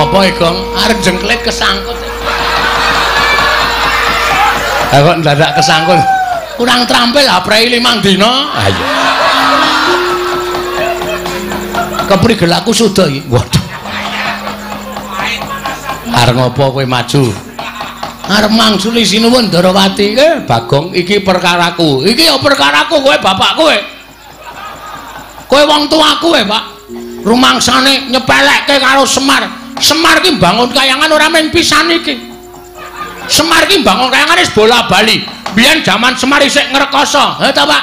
Apa Gong? Arep jengklik kesangkut. Ha kok dadak kesangkut. Kurang trampil ha prei 5 dina. Ayo. Keprigel aku suda iki. Waduh. Arep ngopo kowe maju? Arep mangsuli sinuwun Darawati. Bagong iki perkaraku. Iki ya perkaraku kowe bapak kowe. Kowe wong tuaku Pak. Rumangsane nyepelekke karo Semar. Semar ki bangun kayangan ora men pisan iki. Semar ki bangun kayangan wis bola-bali. Biyen jaman Semar isih ngrekoso. Ha ta Pak?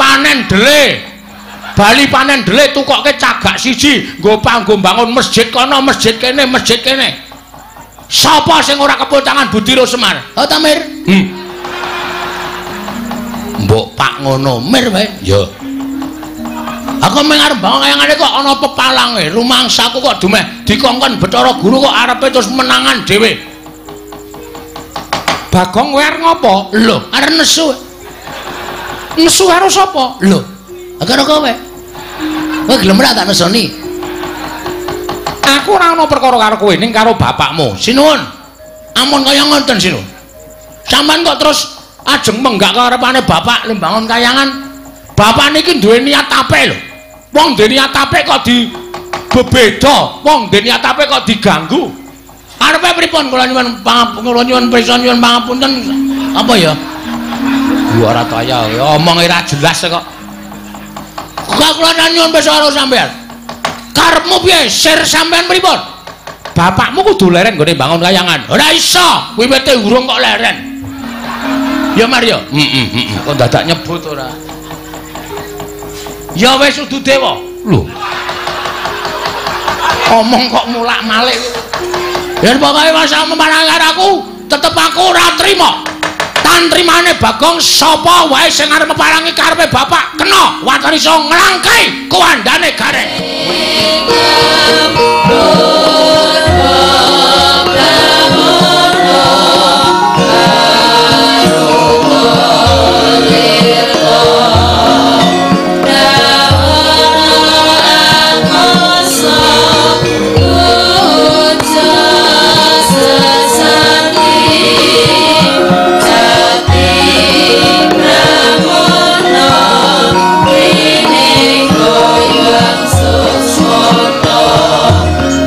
Panen dele. Bali panen dele tukokke cagak siji, nggo panggo bangun masjid kono, masjid kene, masjid kene. Sapa sing ora kepul tangan Budiro Semar? Ha ta Mir? Mbok Pak ngono, Mir wae. Ya. Aku mung arep bangun kayangane kok ana pepalange, rumangsaku kok dumeh dikongkon Bathara Guru kok arepe terus menangan dhewe. Bagong kowe arep ngopo? Lho, arep nesu. Nesu karo sapa? Lho, karo kowe. Kowe gelem ora tak nesoni? Aku ora ana perkara karo kowe ning karo bapakmu. Sinuwun. Amun kaya ngoten sinuwun. Sampeyan kok terus ajeng menggak karepane bapak lembangun kayangan. Bapak niki duwe niat apik lho. Wong duwe niat apik kok dibebeda, wong duwe niat apik kok diganggu. Arepe pripun kula nyuwun pirsa nyuwun pangapunten. Apa ya? Ora kaya omong ora jelas kok. Kok kula nyuwun pirsa karo sampean. Karepmu piye? Sir sampean pripun? Bapakmu kudu leren nggone bangun kayangan. Ora iso, wiwite urung kok leren. Ya Mario. Kok dadak nyebut ora? Ya wis udu dewa. Lho. Omong kok mulak-malik. Yen pokoke masa memarang aku, tetep aku ora trima. Tan trimane Bagong sapa wae sing arep meparangi karepe bapak kena waton iso nglangkai kuwandane gareng.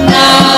Now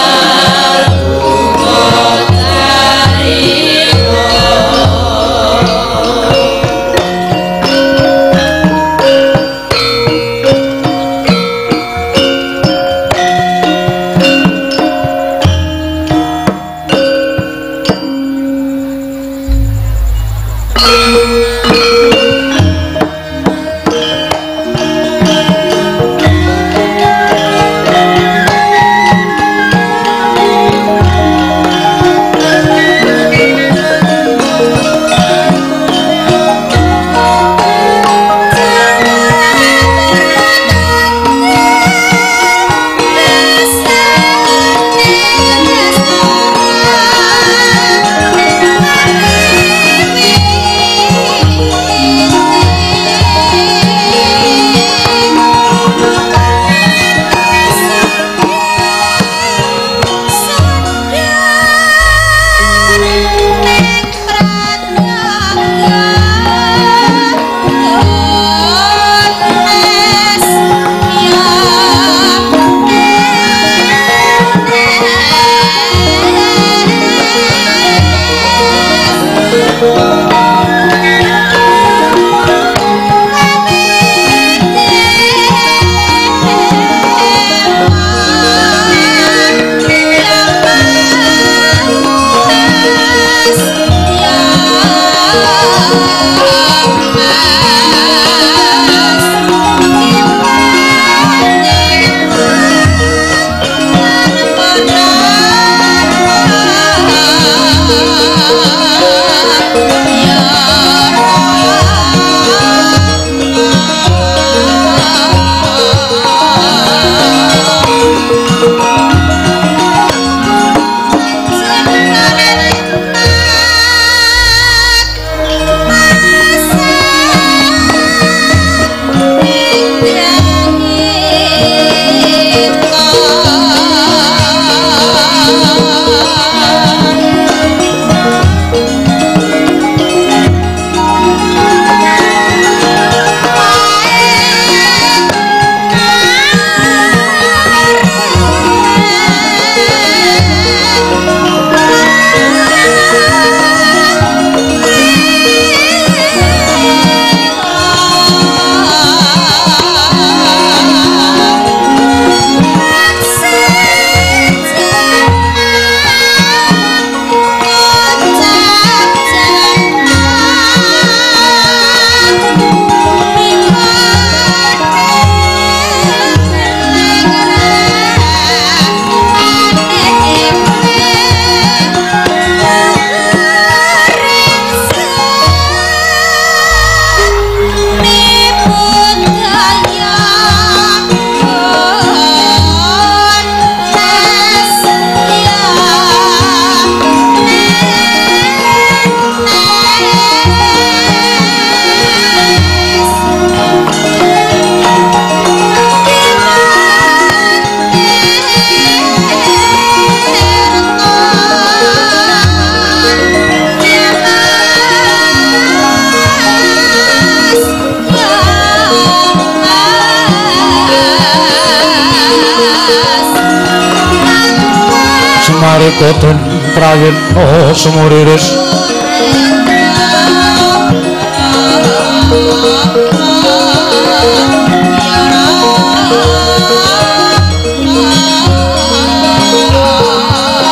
Koden prayitna semuriris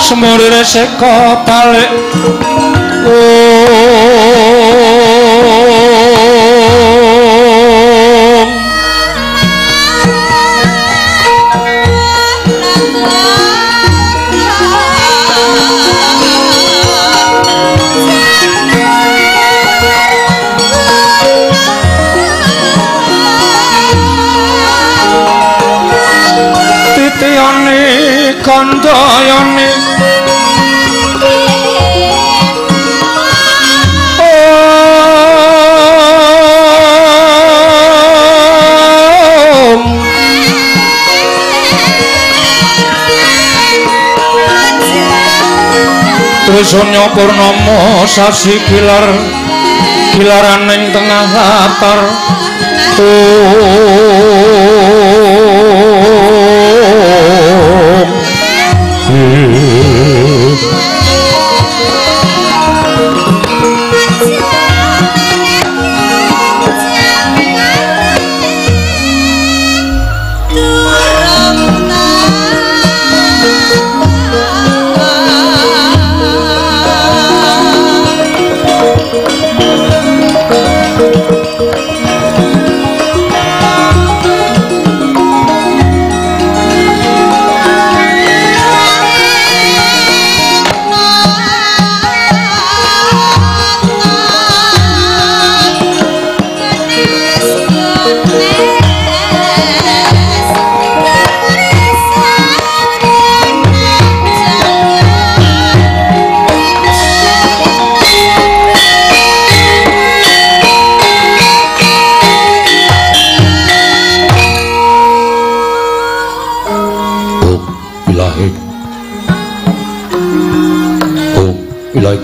semuriris seka balik Kandayane Trisanya purnama sasi kilaran ing tengah latar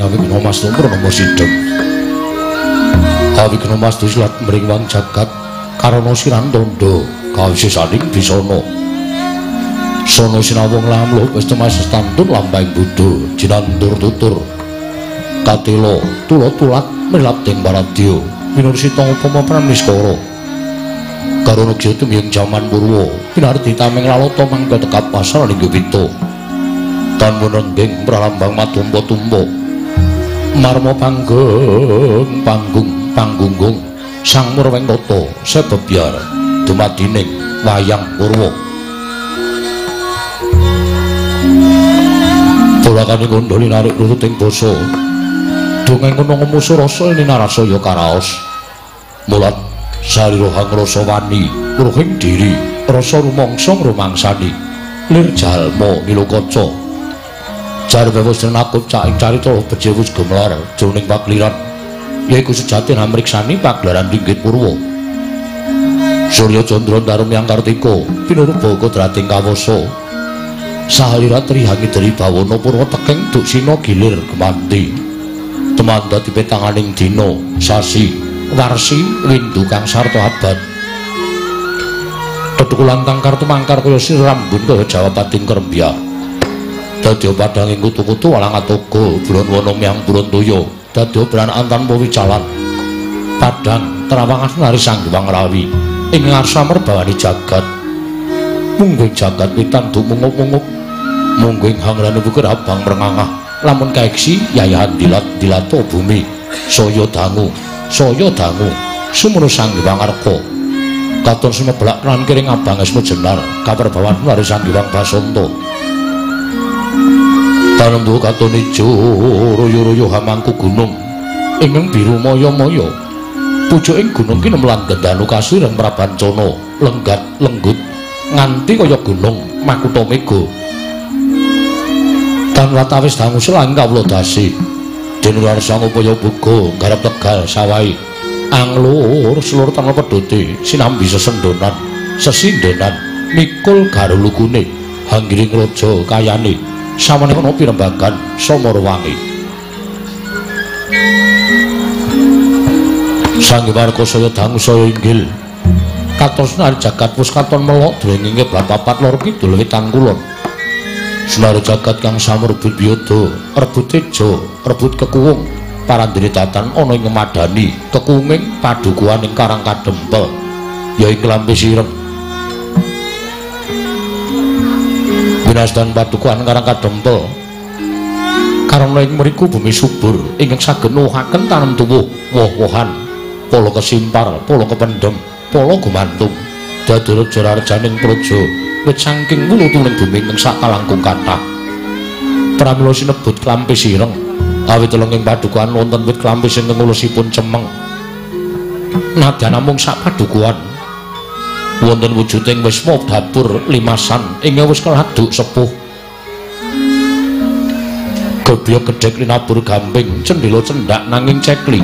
Awikna Mas Tumur nomor sidhem Awikna Mas Duslat mringwang jagat karana sirantandha kawisesaning bisana sono sinawung lamluh wis temas stantun lampahing Buddha jinandur tutur katela tula-tulat mrilat ing paradya minursita upama praniskara karana gya tumiyung jaman purwa pinarti tameng lalata mangka tekap pasar ning Gupita tan menengging pralambang matumpa-tumpa marma panggung sang murweng tata sebebyar dumadining wayang purwa tulakane ngondoli narik rurut ing basa dongeng kono ngumusu rasa ing narasaya karaos mulat sarira hangrasa wani ruhing diri rasa rumangsa ngrumangsani lir jalma nilokaca jar wewes nakut cak ing carita bejewus gemelar jroning pagliran yaiku sejati namriksani pagelaran Dinggit Purwa Surya Candra Darum Yang Kartika pinuruba kodrating kawasa sahalirat trihangi dari bawana Purwa teking duk sina gilir kemanti temanda dipetanganing dina sasi warsi windu kang sarta abad tetukulan kang kartu mangkar kaya sirambun kaya jawabating kerembya dadya padhanging kutu-kutu walang atoga bulan wana miyang purun toya dadya branaan tanpa wicalan padhang terawangan nari sang Hyang Rawi ing ngarsa merbawani jagat mungguing jagat witan dumungup-mungup mungguing hangrane bukir abang merengangah lamun kaeksi yayahan dilato bumi saya dangu sumuno sang Hyang Arka katon sumeblak lan kiring abang esmu jenar kaperbawan nari sang Hyang Basanta Tanembu katon ijo royo-royo hamangku gunung ingkang biru maya-maya pucuking gunung ki nemelan gendanu kasireng prabancana lenggat lenggut nganti kaya gunung Makutha Mega tan watawis dangu selang kawula dasi denular sang upaya buga garap tegal sawahi anglur seluruh tanah pedhote sinambi sesendonan sesindenan mikul garulukune hanggiring raja kayane samane ana pirembagan Samarwangi Sang Warga saya dangu saya inggil katos nari jagat pus katon melok duwengi ngeblat papat lor kidul wetan kulon Senar jagat kang samrebut biyada, rebut teja, rebut kekuwung, parandene datan ana ing ngemadani kekuwunging padukuhan ing Karang Kadempel, ya ing Klambi Sireng. Winastan padukuhan Karang Kadempel karana ing mriku bumi subur ingkang saged nuwuhaken tanem tuwuh, woh-wohan, pala kesimpar, pala kependhem, pala gumantung, dadara jararjaning praja. Wit saking wulutuning bumi ing sakalangkung kathah. Pramila sinebut Klambi Sireng, awit telenging padukuhan wonten wit klambi sing ngulusipun cemeng. Nadyan namung sak padukuhan wonten wujuding wisma dapur limasan ingkang wis keladuk sepuh. Godya gedhek linabur gamping, cendhela cendak nanging cekli.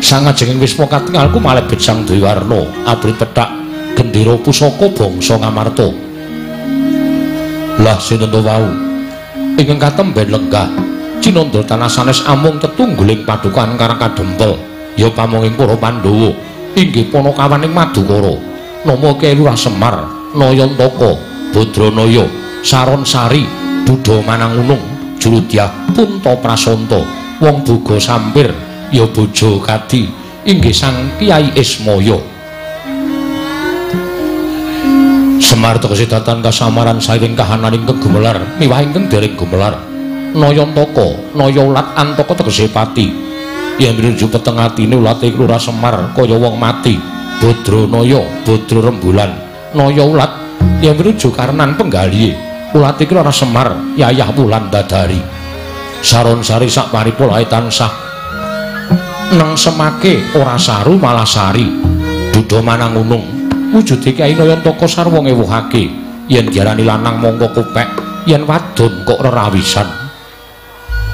Sangajenging wisma katingalku malebet sang Dewarna, abrit pethak gendera pusaka bangsa Ngamarta. Lah sinten wau ingkang katemben lenggah cinandra tanah sanes amung tetungguling padukuhan Karang Kadempel, ya pamonging para Pandhawa inggih Panakawaning Madukara, nama Kyai Lurah Semar, Nayantaka, Badranaya, Saronsari, Budha Manangunung, Jurudyah, Punta Prasanta, Wong Boga Sampir, ya Boja Kadi inggih Sang Kyai Ismaya. Semar tegese datan kasamaran saking kahananing kegumelar miwah ingkang dereng gumelar. Nayantaka, Naya Ulat Antaka tegese pati. Yen menuju peteng atine ulate Lurah Semar kaya wong mati. Badranaya, Badra rembulan. Naya Ulat yen menuju karenan penggalihe. Ulate Lurah Semar yayah wulan dadari. Saronsari sak paripolahe tansah neng semake ora saru malah sari. Budha Manangunung wujude Kyai Nayantaka sarwa ngewuhake, yen diarani lanang mongko kopek, yen wadon kok rerawisan.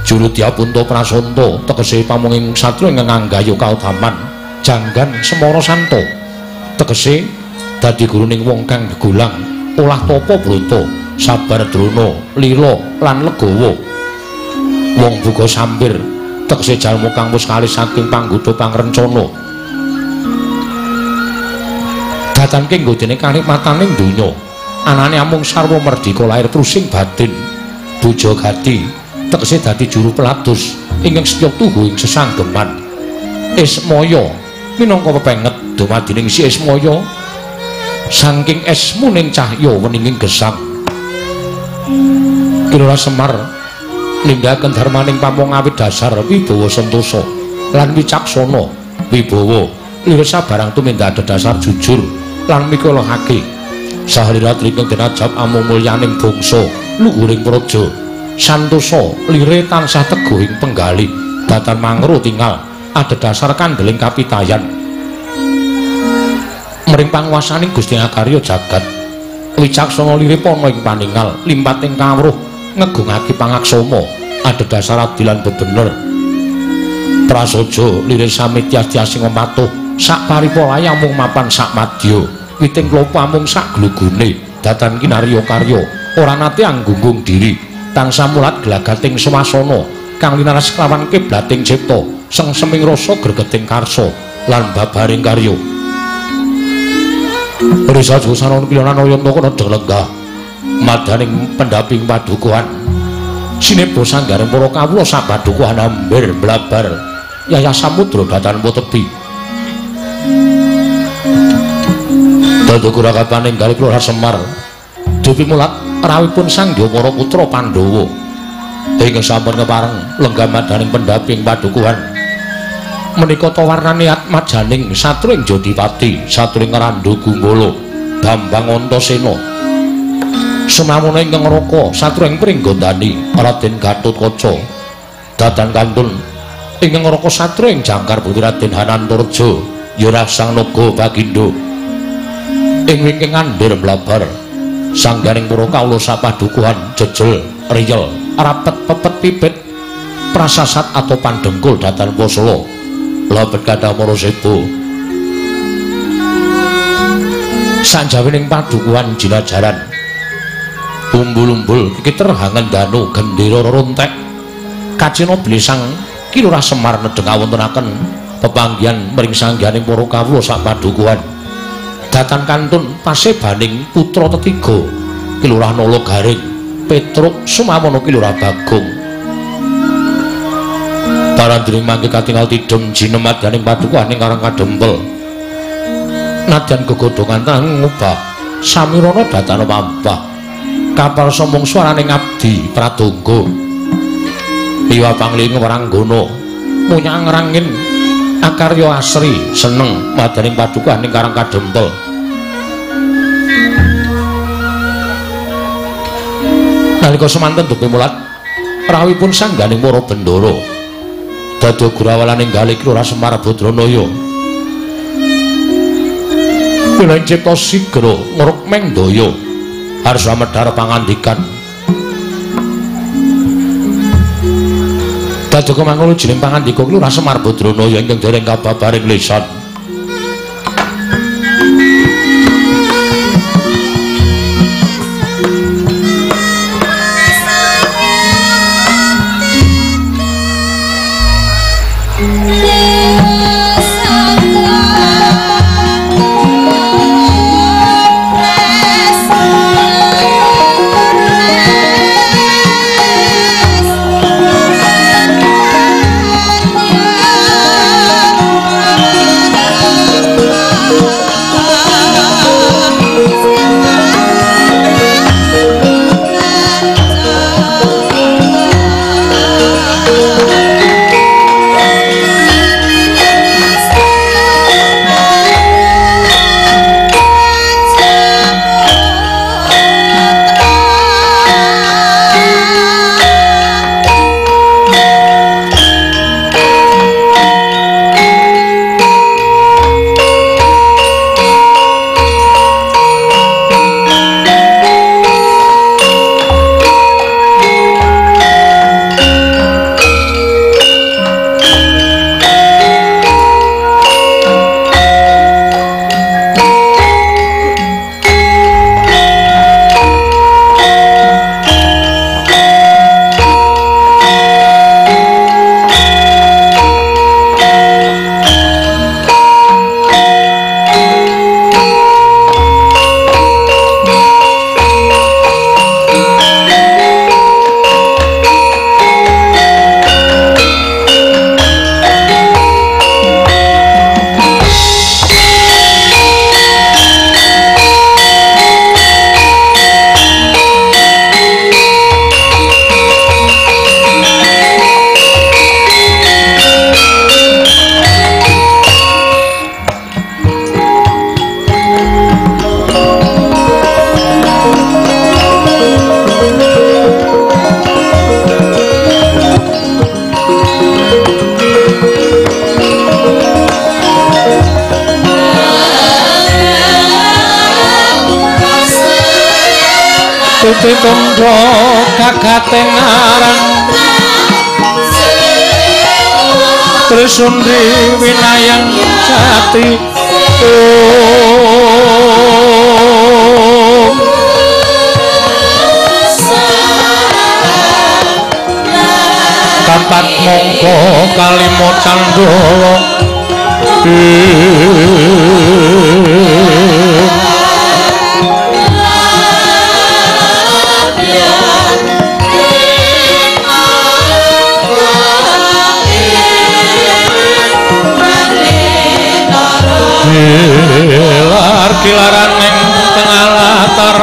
Jurudyah Punta Prasanta tegese pamunging satru ingkang nganggaya kautaman, janggan semara santa. Tegese dadi guruning wong kang gegulang, olah tapa brata, sabar drana, lila lan legawa. Wong Boga Sampir tegese jalma kang wis kalis saking panggoda pangrencana. Datan kenggo dene kanikmataning donya, anane amung sarwa merdika lahir trusing batin. Boja Gati tegese dadi juru pelados ingkang setya tuhu ing sesanggeman. Ismaya minangka pepenget dumadining si Ismaya saking esmuning cahya weninging gesang. Ki Lurah Semar ninggalken dharmaning pamong awit dasar wibawa sentosa lan wicaksana. Wibawa lirsa barang tumindak adhedhasar jujur lan mikolahake sahalira trikeng denajab amung mulyaning bangsa luhuring praja. Santosa lire tansah teguh ing penggalih datan mangro tinggal adhedhasar kandeling kapitayan mring panguwasaning Gusti Ngakarya jagat. Wicaksana lire pana ing paningal limpating kawruh ngegungake pangaksama adhedhasar adilan bebener. Prasaja lire samityas-tyasing patuh sak paripolahe amung mapan sak madya, witing klopo amung sak glugune, datan kinarya karya ora nate anggunggung diri, tansah mulat glagating swasana kang linaras kelawan kiblating cipta, sengseming rasa gregeting karsa lan babaring karya. Risa Jusana Kilana Nayantaka nedheng lenggah madaning pendaping padukuhan. Sinebo sanggaring para kawula sak padukuhan amber blabar yayah samudra datan tepi. Dadukura kapaning kali Lurah Semar dupi mulat rawipun sanggya para putra Pandhawa ingkang sampun kepareng lenggah madaning pendaping padukuhan. Menika ta warnane atmajaning satru ing Jodipati, satru ing Randha Gumbala, Bambang Antasena. Semamune ingkang Raka, satru ing Pringgandani, Raden Gatotkaca. Datan kantun ingkang Raka satru ing Jangkar Putri Raden Hanantarja, ya Sang Naga Bagindo. Ing wingking andhir mlabar sanggaring para kawula sapadukuhan jejel riyel rapet pepet pipit prasasat atau pandengkul datan Wasala labet kathah para sepo. Sanjawining padukuhan jinajaran umbul-umbul iki terhangen danu gendera rontek kacina blesang Ki Lurah Semar nedheng awontenaken pepanggihan mring sangganing para kawula sapadukuhan. Datan kantun pasebaning putra tetiga Ki Lurah Nalagaring Petruk sumamono ki Lurah Bagong. Parandring mangke katingal tidem jinemat ganing padukaning Karang Kadempel. Nadyan gegodhongan tang ngubah samirana datana mampah. Kapal sombong swarane ngabdi pradonga. Iwa pangling waranggana munyang ngrangin akarya asri seneng madaning padukaning Karang Kadempel. Nalika semanten dupi mulat rawuhipun sangganing para bendara dadi gurawaning galih Lurah Semar Badranaya Wilayah cipta sigra ngrukmeng daya harsa medhar pangandikan dadi kemangono jeneng pangandika Lurah Semar Badranaya ingkang dereng kababaring lisan. Tundha kagating aran Trisundri winayang jati Kapat mongko kalimo candala kilaran ning tengah latar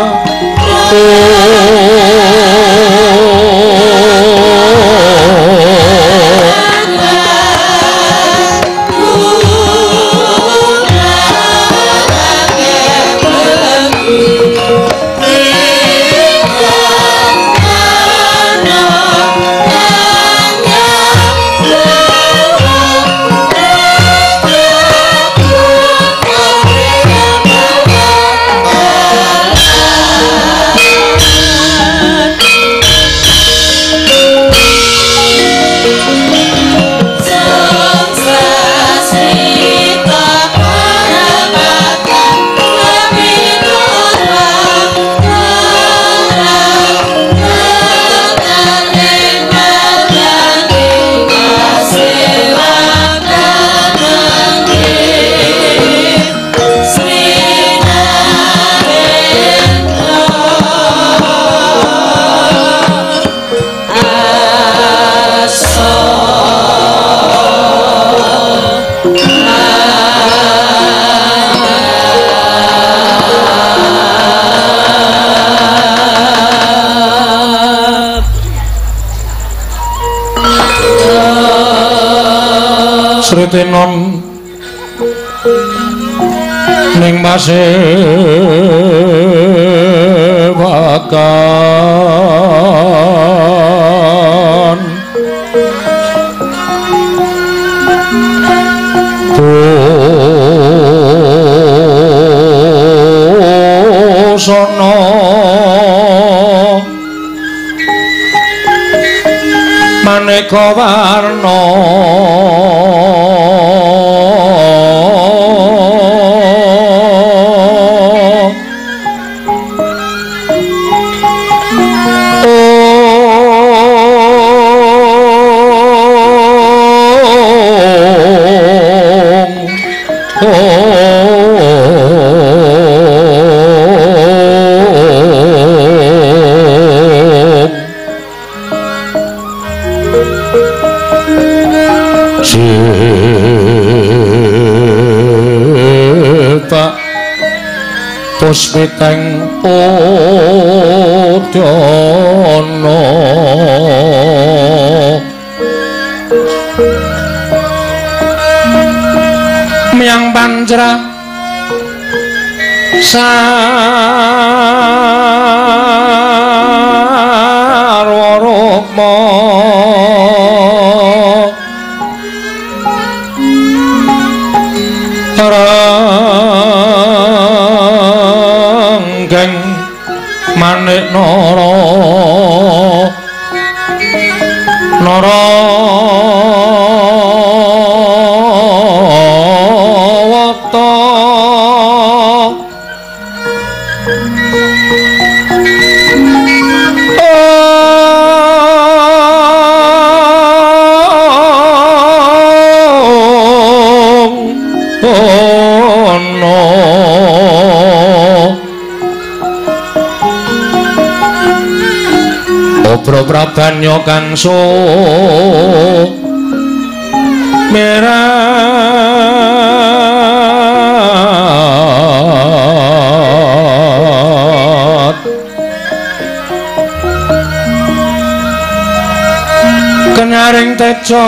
tinon ning mase bakan sono maneka warna puspiteng udana miyang pancra sarwa rukma geng manik nara wata Prabanyo kang so merat kenyaring teca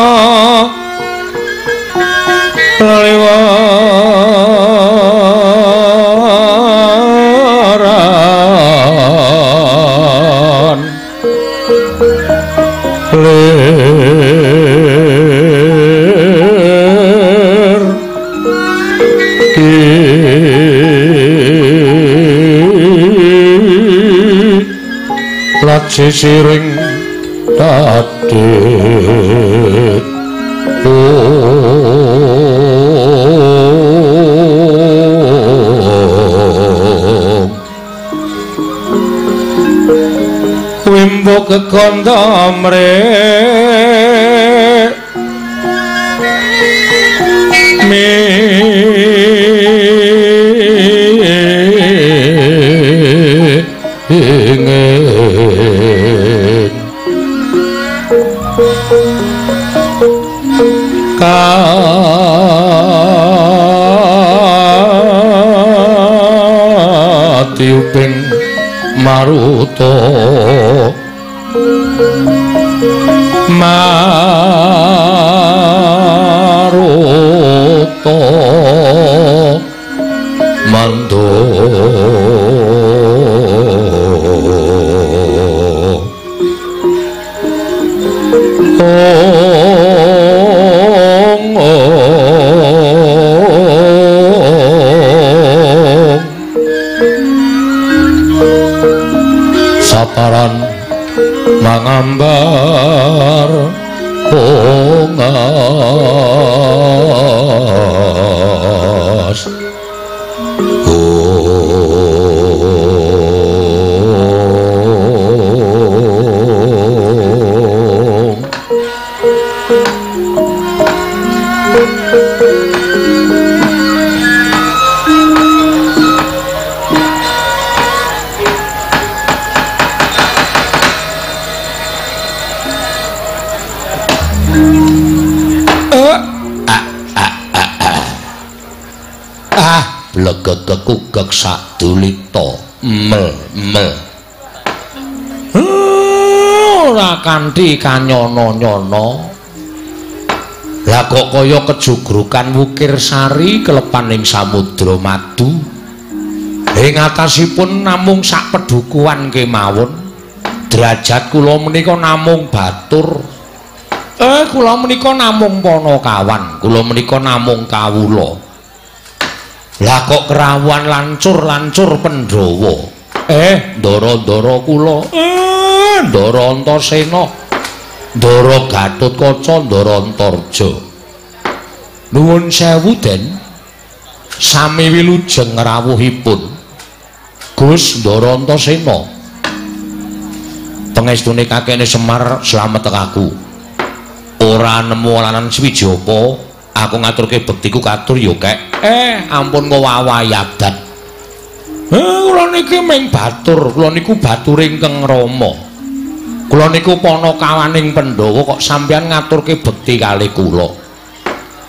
leliwaran ler lat sisiring dadit wimbo kekonda mrek ingin katiuping maruta mando saparan mangambar ongas blegek-kekugek sadulita mel ora kanthi kanyana-nyana Lah kok kaya kejugrukan wukir sari kelepaning samudra madu. Ing atasipun namung sak pedukuhan kemawon. Derajat kula menika namung batur. Kula menika namung Panakawan, kula menika namung kawula. Lah kok kerawuhan lancur-lancur Pandhawa. Ndara-ndara kula. Ndara Antasena. Ndara Gatotkaca, Ndara Antarja. Nuwun sewu Den. Sami wilujeng rawuhipun. Gus Ndara Antasena. Pangestune kakene Semar slamet aku. Ora nemu alanan Swijapa, aku ngaturke bektiku katur ya Kek. Ampun ngowawayabdat. Kula niki ming batur, kula niku batur ingkang Rama. Kula niku Panakawaning Pandhawa kok sampeyan ngaturke bekti kalih kula.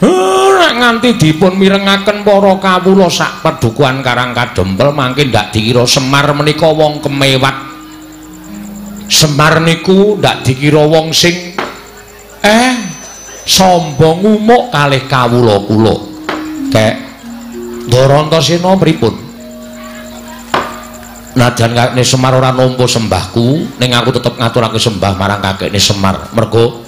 Nek nganti dipun mirengaken para kawula sak padukuhan Karang Kadempel mangke ndak dikira Semar menika wong kemewat. Semar niku ndak dikira wong sing sombong umuk kalih kawula kula. Kek Ndara Antasena pripun? Najan kakene Semar ora nampa sembahku, ning aku tetep ngaturake sembah marang kakene Semar. Mergo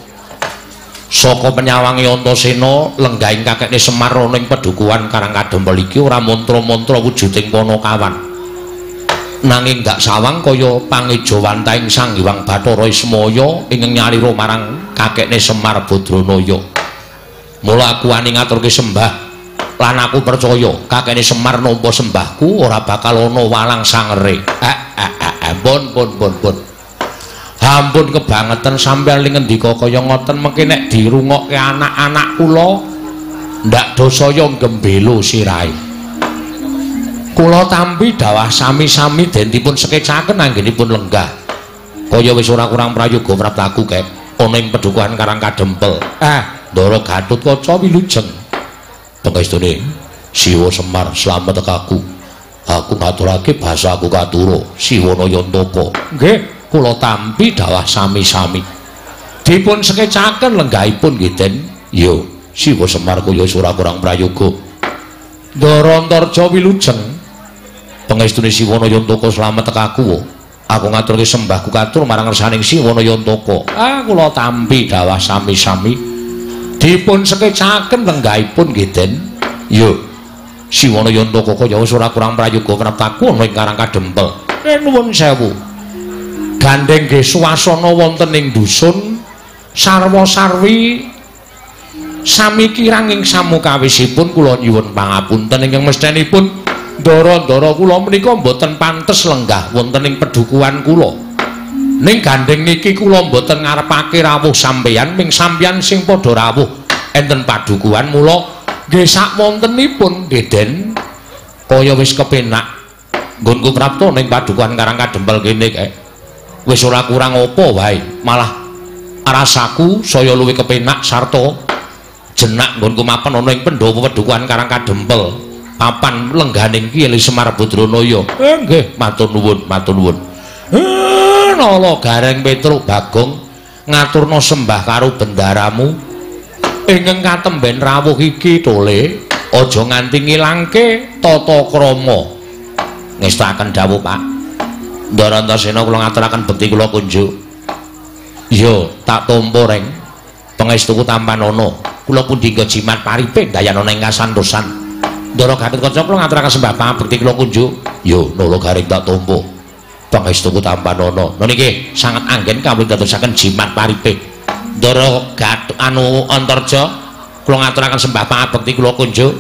saka penyawange Antasena lenggahing kakene Semar ana ing pedukuhan Karang Kadempel iki ora mantra-mantra wujuding Panakawan. Nanging gak sawang kaya pangejawantaing Sang Hyang Bathara Ismaya ingkang nyalira marang kakekne Semar Badranaya. Mula aku wani ngaturke sembah lan aku percaya kakekne Semar nampa sembahku ora bakal ana walang sangere. Pun. Ampun kebangetan sampeyan ling ngendika kaya ngoten mengki nek dirungokke anak-anak kula ndak dosaya gembelo sirahe. Kula tampi dawah sami-sami den dipun sekecaken anggenipun lenggah. Kaya wis ora kurang prayoga praptaku Kek, ana ing pedukuhan Karang Kadempel. Ndara Gatotkaca wilujeng. Pangestune Siwa Semar slamet aku. Aku ngaturake basaku katura Siwana Yantaka. Nggih, kula tampi dawah sami-sami. Dipun sekecaken lenggahipun nggih Den. Yo, Siwa Semar kaya wis ora kurang prayoga. Ndara Antarja wilujeng. Pangestune Siwana Yantaka slamet aku. Aku ngaturke sembahku katur marang ngersaning Siwana Yantaka. Kula tampi dawah sami-sami. Dipun sekecaken lenggahipun nggih Den. Yo, Siwana Yantaka kaya wis ora kurang prayoga praptaku ana ing Karang Kadempel. Nuwun sewu. Gandeng nggih swasana wonten ing dusun sarwa-sarwi sami kirang ing samukawisipun kula nyuwun pangapunten ingkang mestenipun ndara-ndara kula menika mboten pantes lenggah wonten ing pedukuhan kula. Ning gandeng niki kula mboten ngarepake rawuh sampeyan ming sampeyan sing padha rawuh enten padukuhan mula nggih sak wontenipun nggih Den kaya wis kepenak nggonku prapta ning padukuhan Karang Kadempel kene Kek. Wis ora kurang apa wae, malah rasaku saya luwih kepenak sarta jenak nggonku mapan ana ing Pandhawa pedukuhan Karang Kadempel. Papan lengganing Ki Semar Badranaya. Nggih, matur nuwun, matur nuwun. Nala Gareng Petruk Bagong ngaturna sembah karo bendaramu ingkang katemben rawuh iki tole aja nganti ngilangke tata krama. Ngestaken dawuh Pak. Ndara Antasena kula ngaturaken bekti kula kunjuk. Iya, tak tampa reng. Pangestuku tampanana. Kula pundi jimat paripe dayanana ing kasantosan. Ndara Gatotkaca kula ngaturaken sembah pangabekti kula kunjuk. Yo, nala garing tak tampa. Pangestuku tampanana. Niki sanget anggen kawula dadosaken jimat paripe. Ndara Antarja kula ngaturaken sembah pangabekti kula kunjuk.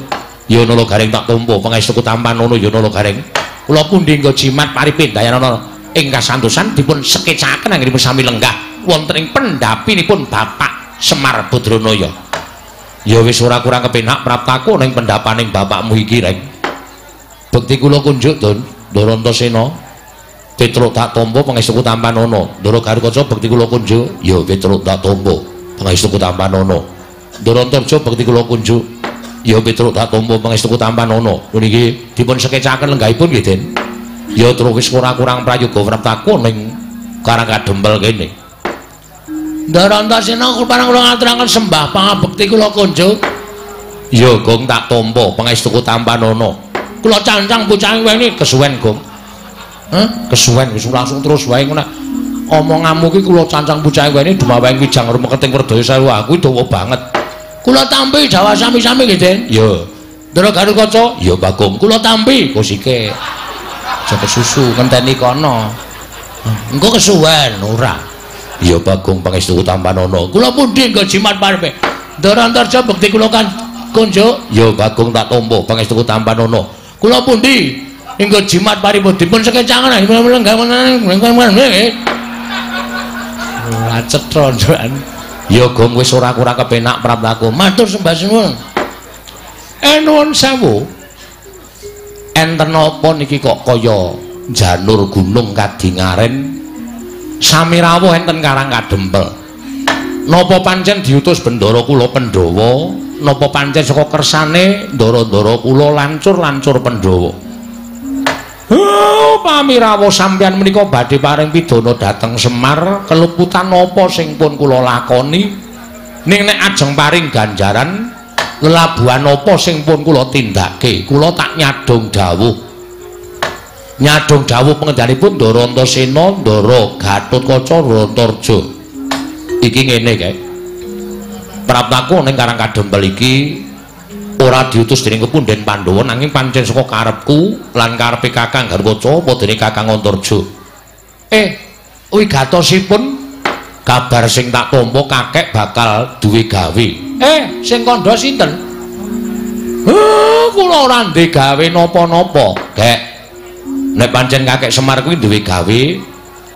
Yo, nala garing tak tampa. Pangestuku tampanana yo nala garing. Kula pundi jimat paripe dayanana ing kasantosan dipun sekecaken anggenipun sami lenggah wonten ing pendhapinipun Bapak Semar Badranaya. Ya wis ora kurang kepenak praptaku ning pendhapaning bapakmu iki reng. Bekti kula kunjuk Don, Ndara Antasena. Petruk tak tampa pangestuku tampanana. Ndara Gatotkaca bekti kula kunjuk, ya Petruk tak tampa pangestuku tampanana. Ndara Antarja bekti kula kunjuk, ya Petruk tak tampa pangestuku tampanana. Niki dipun sekecaken lenggahipun nggih Den. Ya terus wis ora kurang prayoga praptaku ning Karang Kadempel kene. Ndara Antasena parang kula ngaturaken sembah pangabekti kula konjo. Ya Gong tak tampa pangestuku Tampanono. Kula cancang bocah weni kesuwen Gong. Kesuwen wis langsung terus wae ngono. Omonganmu ki kula cancang bocah weni dumaweng wijang rumeketing Werdaya Sewu aku dawa banget. Kula tampi Jawa sami-sami nggih, Den. Ya. Ndara Garukaca, ya Bagong. Kula tampi kosike. Aja susu ngenteni kono. Engko kesuwen ora. Ya Bagong pangestuku Tampanono. Kula pundi nggo jimat parepe. Ndara Antarja bekti kula kan konjo. Ya Bagong tak tampa pangestuku Tampanono. Kula pundi nggo jimat paripun dipun sekecangan lenggah nggih. Ora cetha njokan. Ya Gong wis ora kurang kepenak praptaku. Matur sembah suwun. Nuwun sewu. Enten apa niki kok kaya janur gunung kadingaren sami rawuh enten Karang Kadempel. Napa pancen diutus Bendara kula Pandhawa, napa pancen saka kersane ndara-ndara kula lancur-lancur Pandhawa. Pami rawuh sampeyan menika badhe paring pidana dhateng Semar, keluputan napa sing pun kula lakoni? Ning nek ajeng paring ganjaran lelabuhan apa sing pun kula tindake, kula tak nyadong dawuh. Nyadong dawuh pengendhalipun Ndara Antasena, Ndara Gatotkaca, Rantarja. Iki ngene kae. Praptaku ning Karang Kadempel iki ora diutus dening Kepunden Pandhawa nanging pancen saka karepku lan karepe Kakang Garukaca apa dening Kakang Antarja. Wigatosipun kabar sing tak tampa kakek bakal duwe gawe. Sing kandha sinten? Kula ora ndek gawe napa-napa, Kek. Nek pancen kakek Semar kuwi duwe gawe,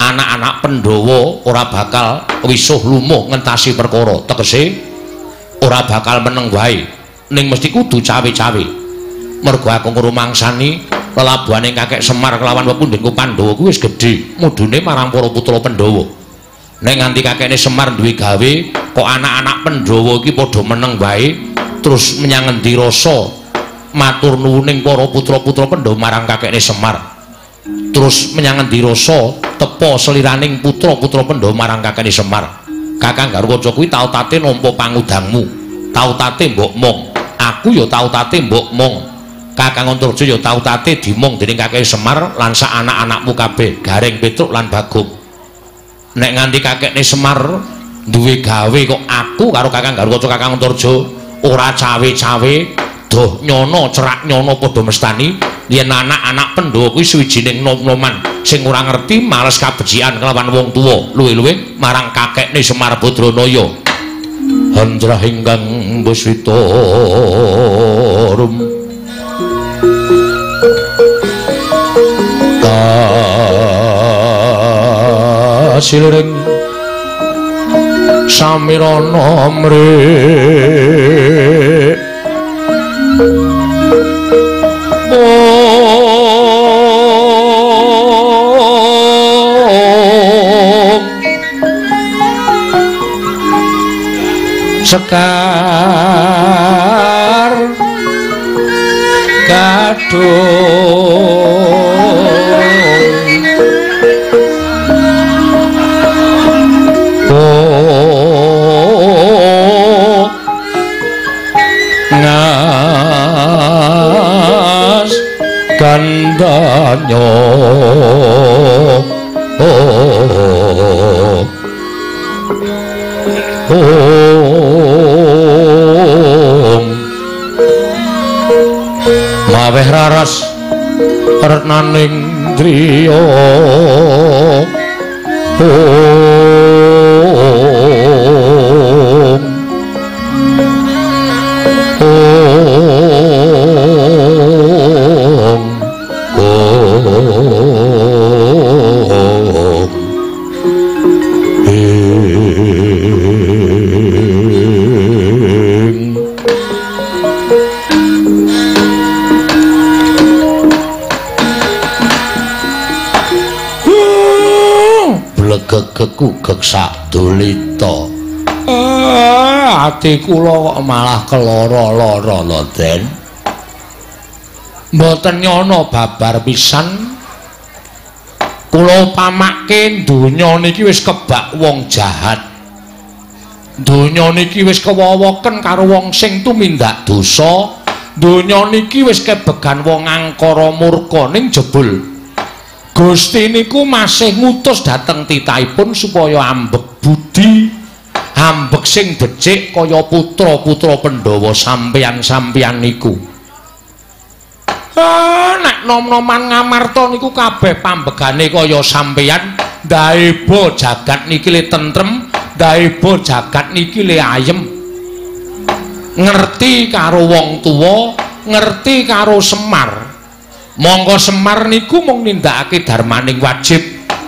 anak-anak Pandhawa ora bakal wisuh lumuh ngentasi perkara. Tegese ora bakal meneng wae, ning mesti kudu cawe-cawe. Mergo aku ngrumangsani lelabuhane kakek Semar kelawan Pepundenku Pandhawa kuwi wis gedhe, mudune marang para putra Pandhawa. Nek nganti kakekne Semar duwe gawe, kok anak-anak Pandhawa iki padha meneng wae, terus menyang endi rasa matur nuwuning para putra-putra Pandhawa marang kakekne Semar. Terus menyang endi rasa tepa seliraning putra-putra Pandhawa marang kakekne Semar. Kakang Garukaca kuwi tau-tate nampa pangudangmu, tau-tate mbok mong. Aku ya tau-tate mbok mong. Kakang Antarja ya tau-tate dimong dening kakekne Semar lan sak anak-anakmu kabeh, Gareng, Petruk lan Bagong. Nek nganti kakekne Semar duwe gawe kok aku karo Kakang Garukaca, Kakang Antarja ora cawe-cawe, doh nyono cerak nyono padha mestani yen anak-anak Pandhawa kuwi suwijining nom-noman sing ora ngerti males kabecikan kelawan wong tuwa, luwih-luwih marang kakekne Semar Badranaya. Handrah ingkang Mbuswitarum kasilring samirana mrih sekar ngas kandanya maweh raras retnaning driya gegek sak dolita. Ati kula kok malah keloro-loro lho, Den. Mboten nyono babar pisan. Kula pamake donya niki wis kebak wong jahat. Donya niki wis kewowoken karo wong sing tumindak dosa. Donya niki wis kebegan wong angkara murka ning jebul Gusti niku masih ngutus dhateng titahipun supaya ambek budi, ambek sing becik kaya putra-putra Pandhawa sampeyan-sampeyan niku. Nek nom-noman Ngamarta niku kabeh pambegane kaya sampeyan, daeba jagat niki le tentrem, daeba jagat niki le ayem. Ngerti karo wong tuwa, ngerti karo Semar. Monggo Semar niku mung nindakake darmaning wajib.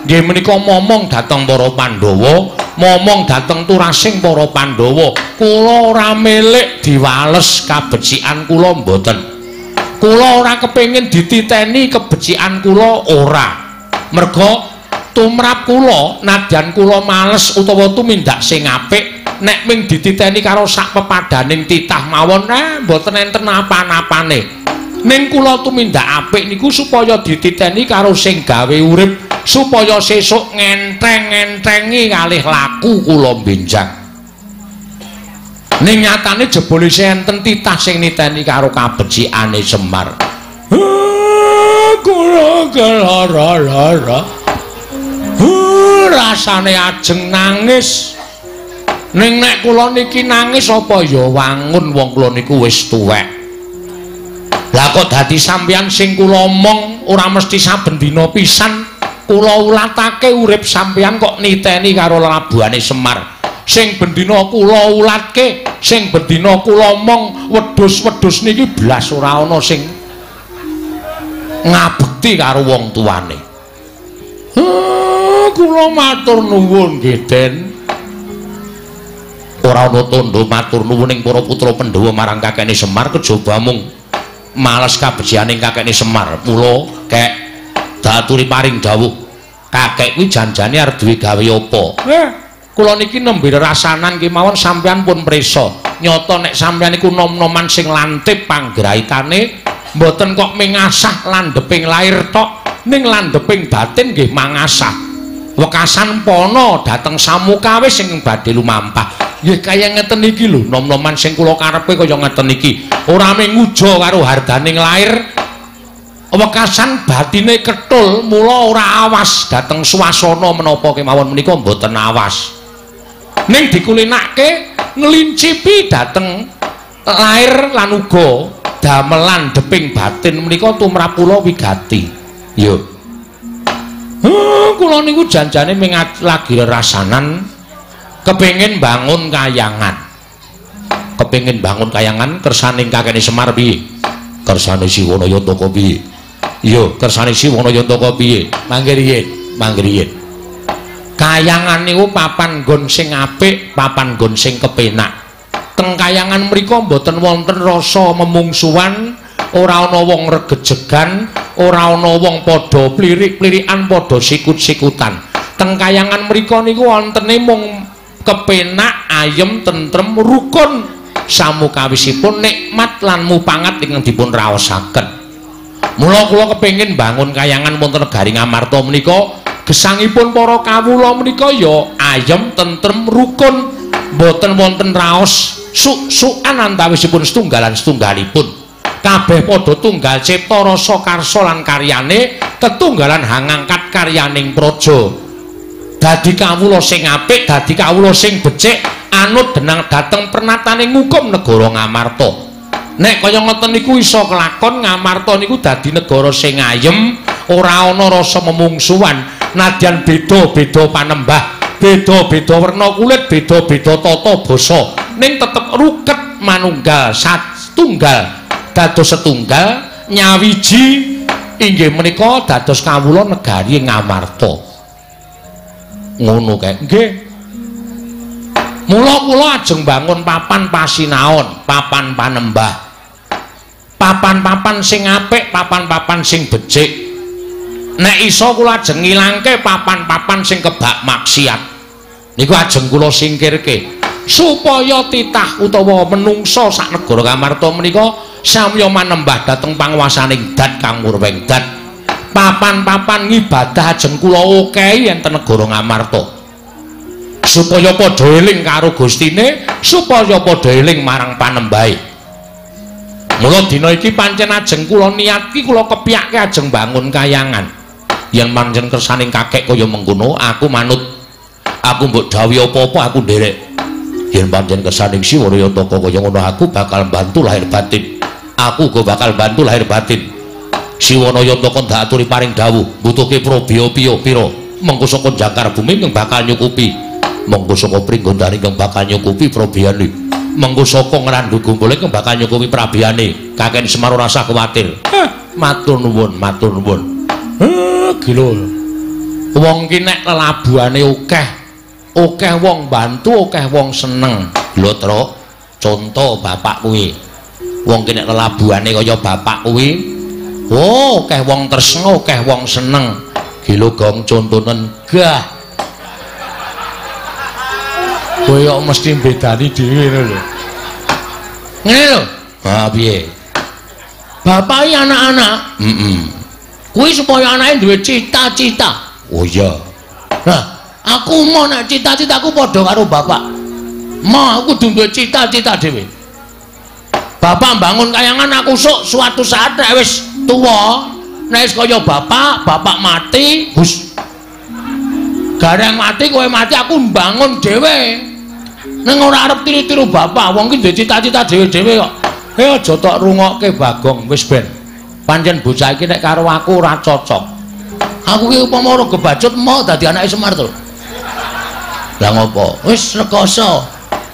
Nggih menika momong dhateng para Pandhawa, momong dhateng turasing para Pandhawa, kula ora milik diwales kabecikan kula mboten. Kula ora kepengin dititeni kebecikan kula ora. Merga tumrap kula nadyan kula males utawa tumindak sing apik, nek ming dititeni karo sak pepadaning titah mawon mboten enten apa-apane. Ning kula tumindak apik niku supaya dititeni karo sing gawe urip, supaya sesuk ngenteng-ngentengi kalih laku kula benjang. Ning nyatane jebule enten titah sing niteni karo kabecikane Semar. Kula kelara-lara. Rasane ajeng nangis. Ning nek kula niki nangis apa ya wangun wong kula niku wis tuwek. Lah kok dadi sampeyan sing kula omong ora mesti saben dina pisan kula ulatake urip sampeyan kok niteni karo labuhane Semar. Sing bendina kula ulatke, sing bendina kula omong wedhus-wedhus niki blas ora ana sing ngabekti karo wong tuane. Kula matur nuwun nggih, Den. Ora ana tandha matur nuwun ing para putra Pandhawa marang kakene Semar kejaba mung males kabecianing kakene Semar. Mula kek daturi paring dawuh, kakek kuwi janjane arep duwe gawe apa? Kula niki nembe rasanan kemawon sampeyan pun prisa. Nyata nek sampeyan niku nom-noman sing lantip panggraitane, mboten kok mengasah landheping lair tok, ning landheping batin nggih mangasah. Wekasan pono dhateng samukawis sing badhe lumampah. Nggih kaya ngeten iki lho, nom-noman sing kula karepe kaya ngeten iki. Ora mung nguja karo hardaning lair, wekasan batine ketul, mula ora awas dhateng swasana menapa kemawon menika mboten awas. Ning dikulinake ngelincipi dhateng lair lan uga damelan deping batin menika tumrap kula wigati. Yo. Kula niku janjane ming lagi rasanan kepengin bangun kayangan. Kepengin bangun kayangan kersaning kakene Semar piye? Kersane Siwanayantaka piye? Yo, kersane Siwanayantaka piye? Mangke riyen, mangke riyen. Kayangan niku papan nggon sing apik, papan nggon sing kepenak. Teng kayangan mriku mboten wonten rasa memungsuhan, ora ana wong regejegan, ora ana wong padha plirik-plirikan, padha sikut-sikutan. Teng kayangan mriku niku wontene mung kepenak, ayem, tentrem, rukun, samukawisipun nikmat lan mupangat ingkang dipun raosaken. Mula kula kepengin bangun kayangan wonten negari Ngamarta menika. Gesangipun para kawula menika ya ayem, tentrem, rukun, boten wonten raos suk-sukan antawisipun setunggalan-setunggalipun. Kabeh padha tunggal cipta rasa karsa lan karyane, tetunggalan hangangkat karyaning praja. Dadi kawula sing apik, dadi kawula sing becik, anut denang dhateng pernataning hukum negara Ngamarta. Nek kaya ngoten niku iso kelakon, Ngamarta niku dadi negara sing ayem, ora ana rasa memungsuhan. Nadyan beda-beda panembah, beda-beda werna kulit, beda-beda tata basa, ning tetep ruket manunggal satunggal dados setunggal nyawiji inggih menika dados kawula negari Ngamarta. Ngono kae. Nggih. Mula kula ajeng bangun papan pasinaon, papan panembah. Papan-papan sing apik, papan-papan sing becik. Nek iso kula ajeng ngilangke papan-papan sing kebak maksiat. Niku ajeng kula singkirke supaya titah utawa menungsa sak negara Ngamarta menika samya manembah dhateng panguwasaning Dat Kang Murweng Dat. Papan-papan ngibadah ajeng kula okehi enten negara Ngamarta. supaya padha eling karo Gustine, supaya padha eling marang panembahe. Mula dina iki pancen ajeng kula niat ki kula kepiyake ajeng bangun kayangan. Yen pancen kersaning kakek kaya mengkono, aku manut. Aku mbok dawuhi apa-apa aku nderek. Yen pancen kersaning Siwa Rayataka kaya ngono, aku bakal bantu lahir batin. Aku go bakal bantu lahir batin. Siwa Rayataka ndak aturi paring dawuh, butuhke probiya pira. Mengko saka jangkar bumi kang bakal nyukupi. Mengko saka pringgondane kang bakal nyukupi probiyane. Mengko saka ngrandu gumpule kang bakal nyukupi prabiyane. Kakek Semar ora usah kuwatir. Matur nuwun, matur nuwun. Gila. Wong ki nek lelabuhane akeh wong bantu, akeh wong seneng. Lho, Tru, conto bapak kuwi. Wong ki nek lelabuhane kaya bapak kuwi, oh, akeh wong tresna, akeh wong seneng. Gila gong contonen gah. Kowe kok mesti bedani dhewe ngono lho. Ngene lho. Ha piye? Bapak iki anak-anak. Kuwi supaya anake duwe cita-cita. Oh iya. Nah, aku mau nek cita-citaku padha karo bapak. Mau aku kudu duwe cita-cita dhewe. Bapak bangun kayangan aku sok suatu saat nek wis tuwa, nek wis kaya bapak mati, hus. Gareng mati kowe mati aku mbangun dhewe. Ning ora arep tiru-tiru bapak, wong ki duwe cita-cita dhewe-dhewe kok. Aja tok rungokke Bagong, wis ben. Pancen bocah iki nek karo aku ora cocok. Aku ki upama ora gebajut mau dadi anake Semar to. Lah ngopo? Wis rekoso.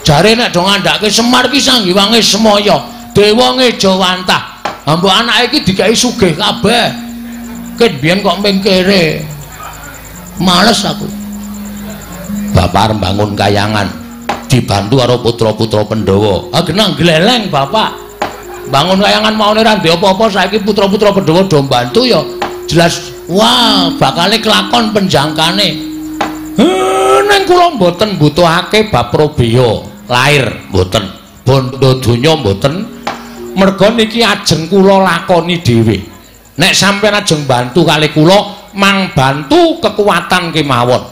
Jare nek do ngandhake Semar ki sanggiwange semaya, dewa ngejawantah. Mbok anake iki dikai sugih kabeh. Ket biyen kok ming kere. Males aku. Bapak arep bangun kayangan, dibantu karo putra-putra Pandhawa. Ah genang gleleng bapak. Bangun kayangan maune ra ndek apa-apa, saiki putra-putra Pandhawa do mbantu ya. Jelas wah, bakale kelakon penjangkane. Neng kula mboten butuhake bab probeya lair, mboten. Bondo donya mboten. Merga niki ajeng kula lakoni dhewe. Nek sampeyan ajeng bantu kali kula, mang bantu kekuatan kemawon.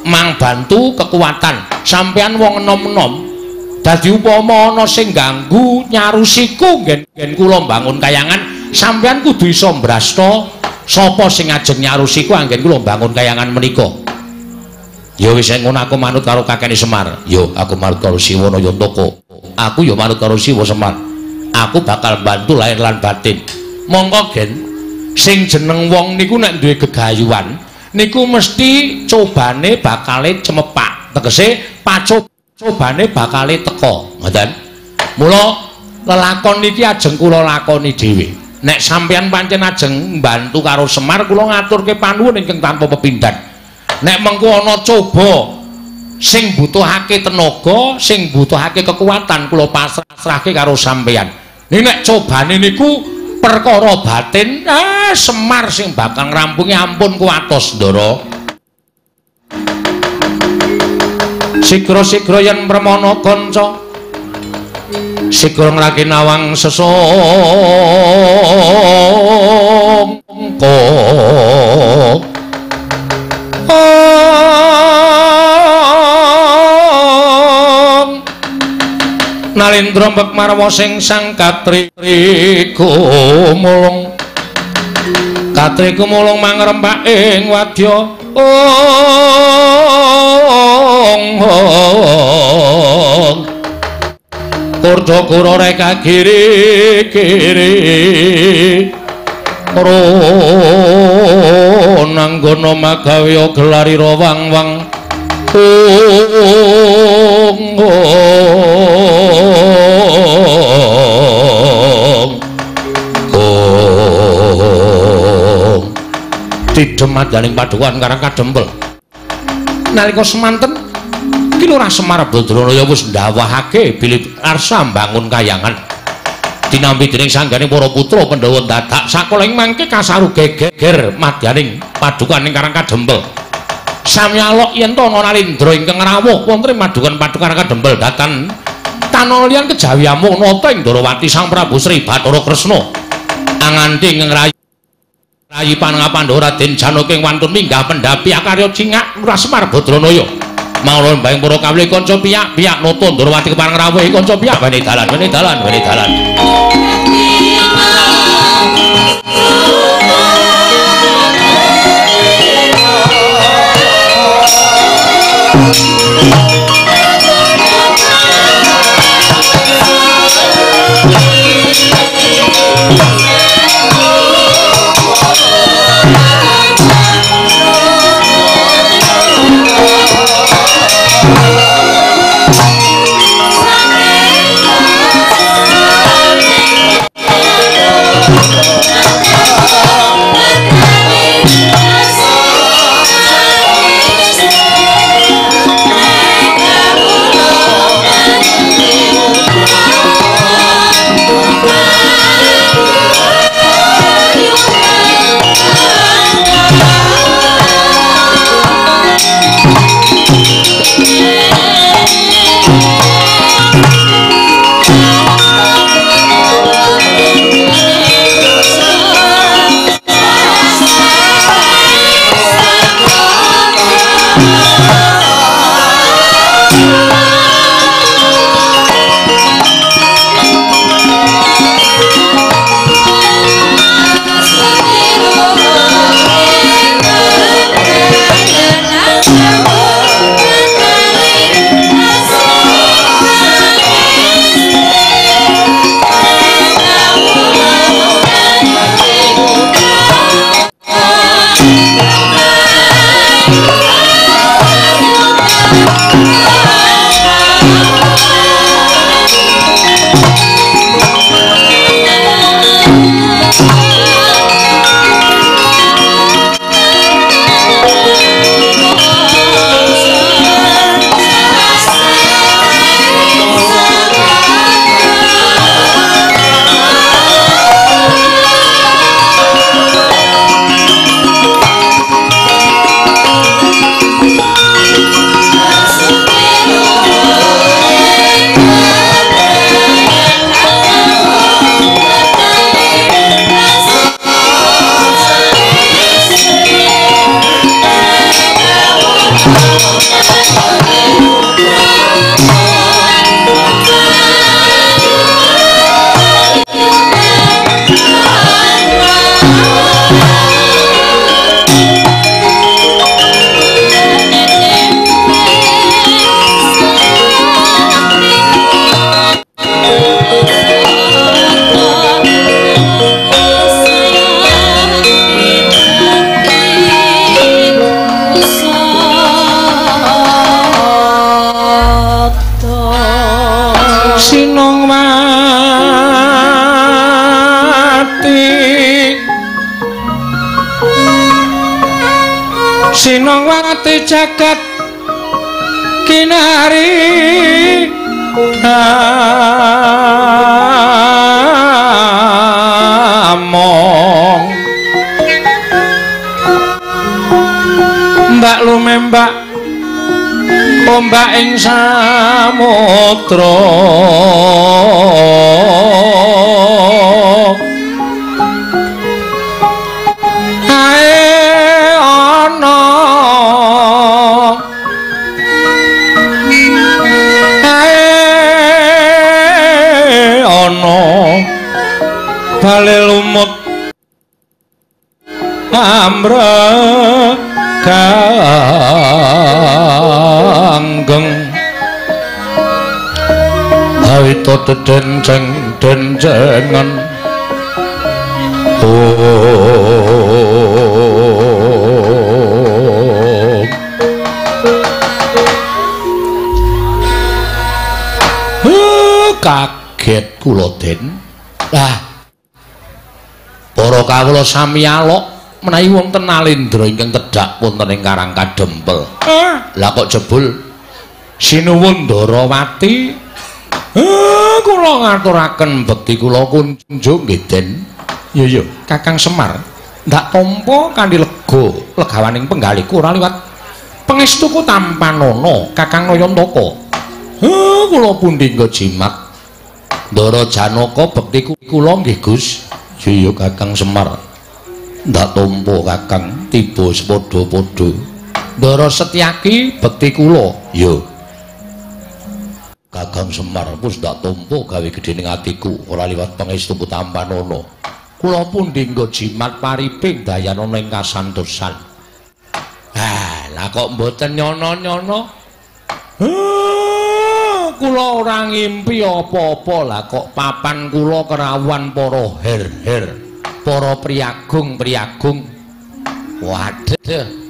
Mang bantu kekuatan. Sampeyan wong enom-enom. Dadi upama ana sing ganggu nyarusiku nggen kula mbangun kayangan, sampeyan kudu iso mbrasta sapa sing ajeng nyarusiku anggen kula mbangun kayangan menika. Ya wis ngono aku manut karo kakene Semar. Yo aku manut karo Siwa Rayataka. Aku yo manut karo Siwa Semar. Aku bakal bantu lahir lan batin. Monggo gen sing jeneng wong niku nek duwe gegayuhan niku mesti cobane bakale cemepak. Tegese cobane bakale teka, ngoten. Mula lelakon niki ajeng kula lakoni dhewe. Nek sampeyan pancen ajeng mbantu karo Semar, kula ngaturke panuwun ingkang tanpa pepindhan. Nek mengko ana coba sing butuhake tenaga, sing butuhake kekuatan, kula pasrahke karo sampeyan. Nek cobane niku perkara batin, Semar sing bakal ngrampungi, ampun kuwatos Ndara. Sigra-sigra yen premana kanca, sigra ngraki nawang sesongko. Nalindra mbek marwa sing sang Katri kumulung. Katri kumulung mangrempak ing wadya. Kurda kura reka giri-giri nanggono magawe gelari wang-wang. Didemat daning padukan karang kadempel. Nalika semanten iki lurah Semar Badrana wis ndawahake bilih arsa mbangun kayangan. Dinampi dening sanggane para putra Pandhawa dadak sakoling mangke kasaru geger madyaning padukan ing karang kadempel. Samyalok yen to ana Nalindra ingkang rawuh wonten padukan karang kadempel datan tanolian kejawi amung nata ing Ndarawati Sang Prabu Sri Bathara Kresna anganti ngrayi Rayi Panengah Pandhawa Raden Janaka ing wantun minggah pendhapi akarya cingak Lurah Semar Badranaya. Mangulun baing para kawuli kanca piyak nata Ndrawati kepareng rawuh kanca piyak wene dalan. Sinongwati jagat kinari among mbak lumembak ombak ing samudra bale lumut amreganggeng awita denceng-dencengen kaget kula Den. Para kawula sami alok menawi wonten Nalendra ingkang tedhak wonten ing Karang Kadempel. Lah kok jebul sinuwun Ndarawati. Kula ngaturaken bekti kula kunjung nggih Den. Ya Kakang Semar, ndak tampa kanthi lega legawaning penggaliku ora liwat pangestuku tampanana Kakang Nayantaka. Kula pundi nggo jimat Ndara Janaka bekti kula nggih Gus. Ya Kakang Semar, ndak tampa Kakang tiba sepadha-padha Ndara Setyaki bekti kula. Ya. Kakang Semar wis ndak tampa gawe gedhening atiku ora liwat pangestu Tambanana. Kula pun dinggo jimat pariping dayanana ing kasantosan. Lah kok mboten nyono-nyono? Kula ora ngimpi apa-apa lah kok papan kula kerawan para her-her, para priagung-priagung. Waduh.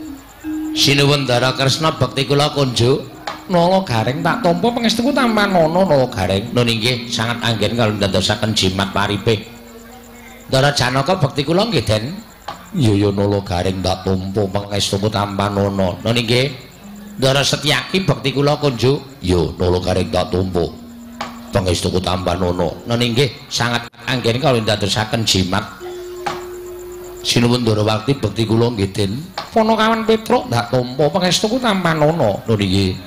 Sinuwun Ndara Kresna bekti kula kunjuk. Nala Gareng tak tampa pangestuku Tambanana Nala Gareng. Nun inggih sangat anggen kalau ndadosaken jimat pariping. Ndara Janaka bekti kula nggih Den. Ya Nala Gareng tak tampa pangestuku Tambanana. Nun inggih Ndara Setyaki bekti kula kunjuk. Ya Nala Gareng tak tampa pangestuku Tambanana. Nun inggih sangat anggen kalau ndadosaken jimat. Sinuwun Ndara Wakti bekti kula nggih Den. Ponokawan Petruk tak tampa pangestuku Tambanana. Nun inggih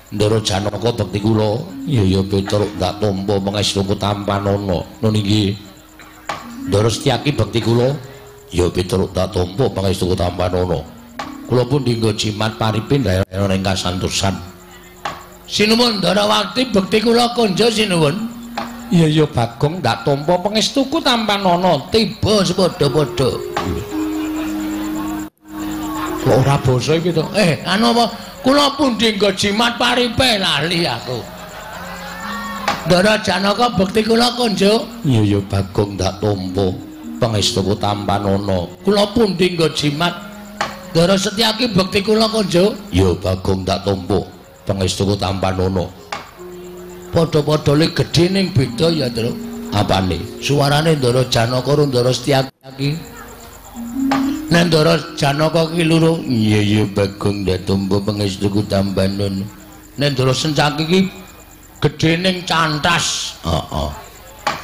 Ndara Janaka bekti kula. Ya Petruk tak tampa pangestuku Tambanana. Nun inggih Ndara Setyaki bekti kula. Ya Petruk tak tampa pangestuku Tambanana. Kula pun dinggo jimat paripin dayanana ing kasantosan. Sinuwun Ndara Wakti bekti kula konjo sinuwun. Ya Bagong tak tampa pangestuku Tambanana. Tiba sepadha-padha. Kok ora basa iki to? Anu apa? Kula pun dinggo jimat paripe lali aku. Ndara Janaka bekti kula konjo. Ya Bagong tak tampa pangestuku Tambanana. Kula pun dinggo jimat. Ndara Setyaki bekti kula konjo. Ya Bagong tak tampa pangestuku Tambanana. Padha-padha le gedhe ning beda ya, Tru. Apane? Suarane Ndara Janaka karo Ndara Setyaki. Nek Ndara Janaka ki loro, iya Bagong ndak tampa pangestuku Tambanana. Nek Ndara Setyaki ki gedhening cantas. Heeh.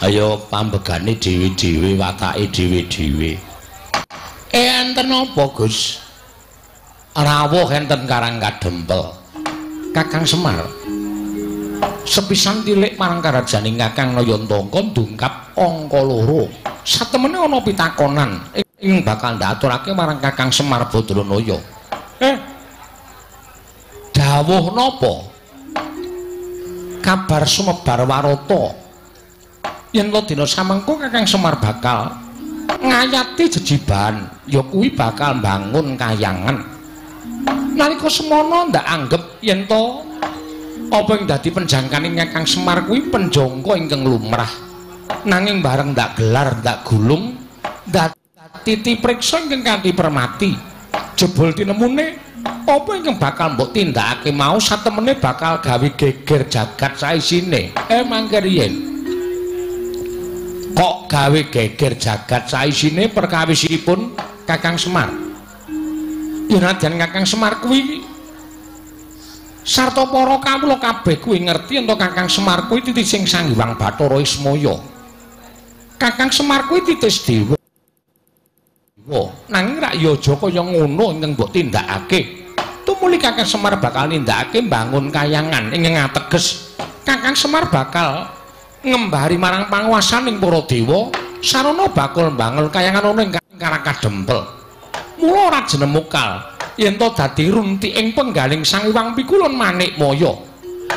Ayo pambegane dhewe-dhewe, watake dhewe-dhewe. Enten apa, Gus? Rawuh enten Karang Kadempel. Kakang Semar. Sepisan tilik marang karajaning Kakang Nayantaka ndungkap angka 2. Satemene ana pitakonan ing bakal ndaturake marang Kakang Semar Badranaya. Dawuh napa? Kabar sumebar warata yen dina samengko Kakang Semar bakal ngayati jejiban, ya kuwi bakal mbangun kayangan. Nalika semono ndak anggep yen to apa ing dadi penjangkaning Kakang Semar kuwi penjangka ingkang lumrah. Nanging bareng ndak gelar ndak gulung titi priksa ingkang kanthi permati. Jebul tinemune apa ingkang bakal mbok tindakake mau satemene bakal gawe geger jagat saisine. Mangke riyen kok gawe geger jagat saisine perkawisipun Kakang Semar. Yen nadyan Kakang Semar kuwi sarta para kawula kabeh kuwi ngerti ento Kakang Semar kuwi titi sing Sanghyang Bathara Ismaya. Kakang Semar kuwi titis dewa. Nanging rak ya aja kaya ngono ingkang mbok tindakake. Tumuli Kakang Semar bakal nindakake mbangun kayangan ingkang ateges. Kakang Semar bakal ngembari marang panguwasaning para dewa sarana bakal mbangun kayangan ana ing Karang Kadempel. Mula ora jenemukal yen to dadi runtiking penggaling Sang Hyang Pikulun Manikmaya.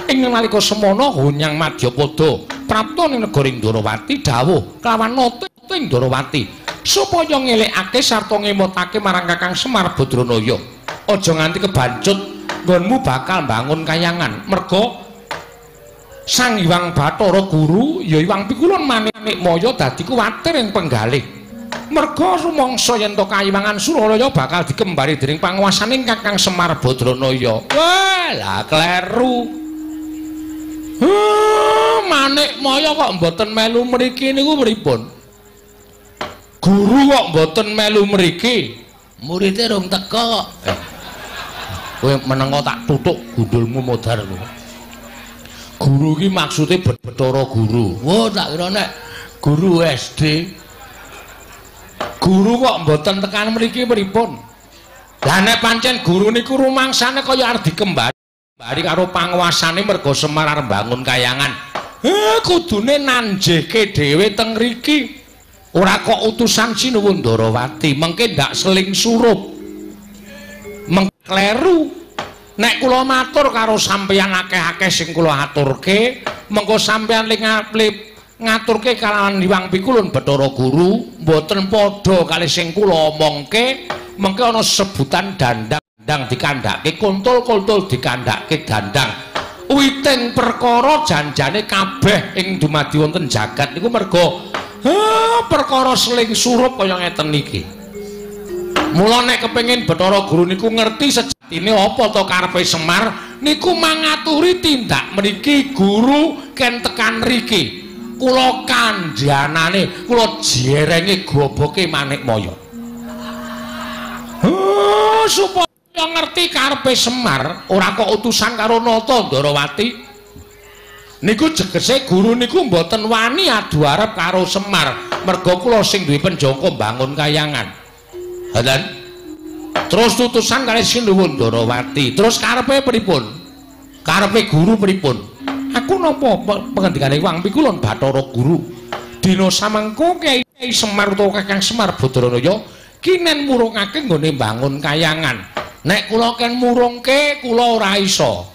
Ing nalika semana Hunyang Madyapada prapta ning negara Indrawati dawuh kelawan nata ing Indrawati supaya ngelekake sarta ngemotake marang Kakang Semar Badranaya. Aja nganti kebancut nggonmu bakal mbangun kayangan. Merga Sang Hyang Bathara Guru ya Hyang Pikulun Manikmaya dadi kuwatir ing penggalih. Merga rumangsa yen to Kayiwangan Suralaya bakal dikembari dening panguwasaning Kakang Semar Badranaya. Wah, lah kleru. Manikmaya kok mboten melu mriki niku pripun? Guru kok mboten melu mriki? Muride rung teka kok. Kowe menengo tak tutuk gundulmu modar kowe. Guru ki maksude Bathara Guru. Wah, tak kira nek guru SD. Guru kok mboten tekan mriki pripun? Lah nek pancen guru niku rumangsane kaya arep dikembari karo panguwasane merga Semar arep mbangun kayangan. Kudune nanjehke dhewe teng mriki. Ora kok utusan Sinuwun Ndarawati, mengke ndak seling surup. kleru. Nek kula matur karo sampeyan akeh-akeh sing kula aturke, mengko sampeyan ngaturke kalawan Hyang Pikulun Bathara Guru mboten padha kali sing kula omongke, mengke ana sebutan dandang dikandhake kuntul-kuntul dikandhake dandang. Witing perkara janjane kabeh ing dumadi wonten jagat niku merga perkara seling surup kaya ngeten iki. Mula nek kepengin Bathara Guru niku ngerti sejatine apa to karepe Semar niku mangaturi tindak mriki guru ken tekan riki. Kula kandhanane, kula jerenge goboke Manikmaya. Supaya ngerti karepe Semar, ora kok utusan karo Nata Ndarawati. Niku jegese guru niku mboten wani adu arep karo Semar, merga kula sing duwe penjangka bangun kayangan. Hadan. Terus utusan kali Sinuwun Ndarawati. Terus karepe pripun? Karepe guru pripun? Aku napa pengendikane Hyang Pikulun Bathara Guru? Dina samengko Kyai Semar utawa Kakang Semar Badranaya kinen murungake nggone bangun kayangan. Nek kula ken murungke kula ora iso.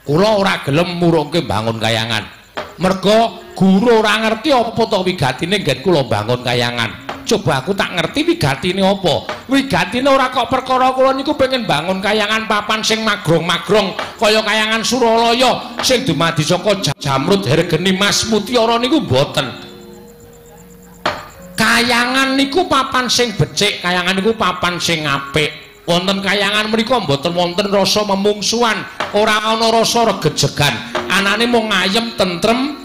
Kula ora gelem murungke bangun kayangan. Merga guru ora ngerti apa to wigatine nggen kula bangun kayangan. Coba aku tak ngerti wigatine apa. Wigatine ora kok perkara kula niku pengen bangun kayangan papan sing magrong-magrong kaya kayangan Suralaya sing dumadi saka Jamrud Hergeni Mas Mutiara niku mboten. Kayangan niku papan sing becik, kayangan niku papan sing apik. Wonten kayangan mriku mboten wonten rasa memungsuhan, ora ana rasa regejegan. Anane mung ayem tentrem,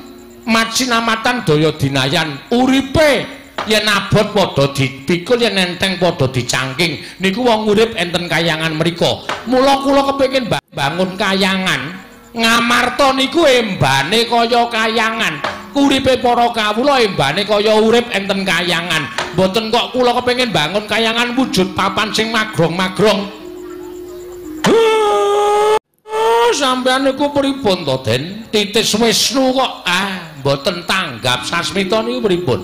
macinamatan daya dinayan. Uripe yen abot padha dipikul, yen enteng padha dicangking. Niku wong urip enten kayangan mriku. Mula kula kepengin bangun kayangan. Ngamarta niku embane kaya kayangan. Uripe para kawula embane kaya urip enten kayangan. Mboten kok kula kepengin bangun kayangan wujud papan sing magrong-magrong. Sampeyan niku pripun to, Den? Titis Wisnu kok mboten tanggap sasmita niku pripun?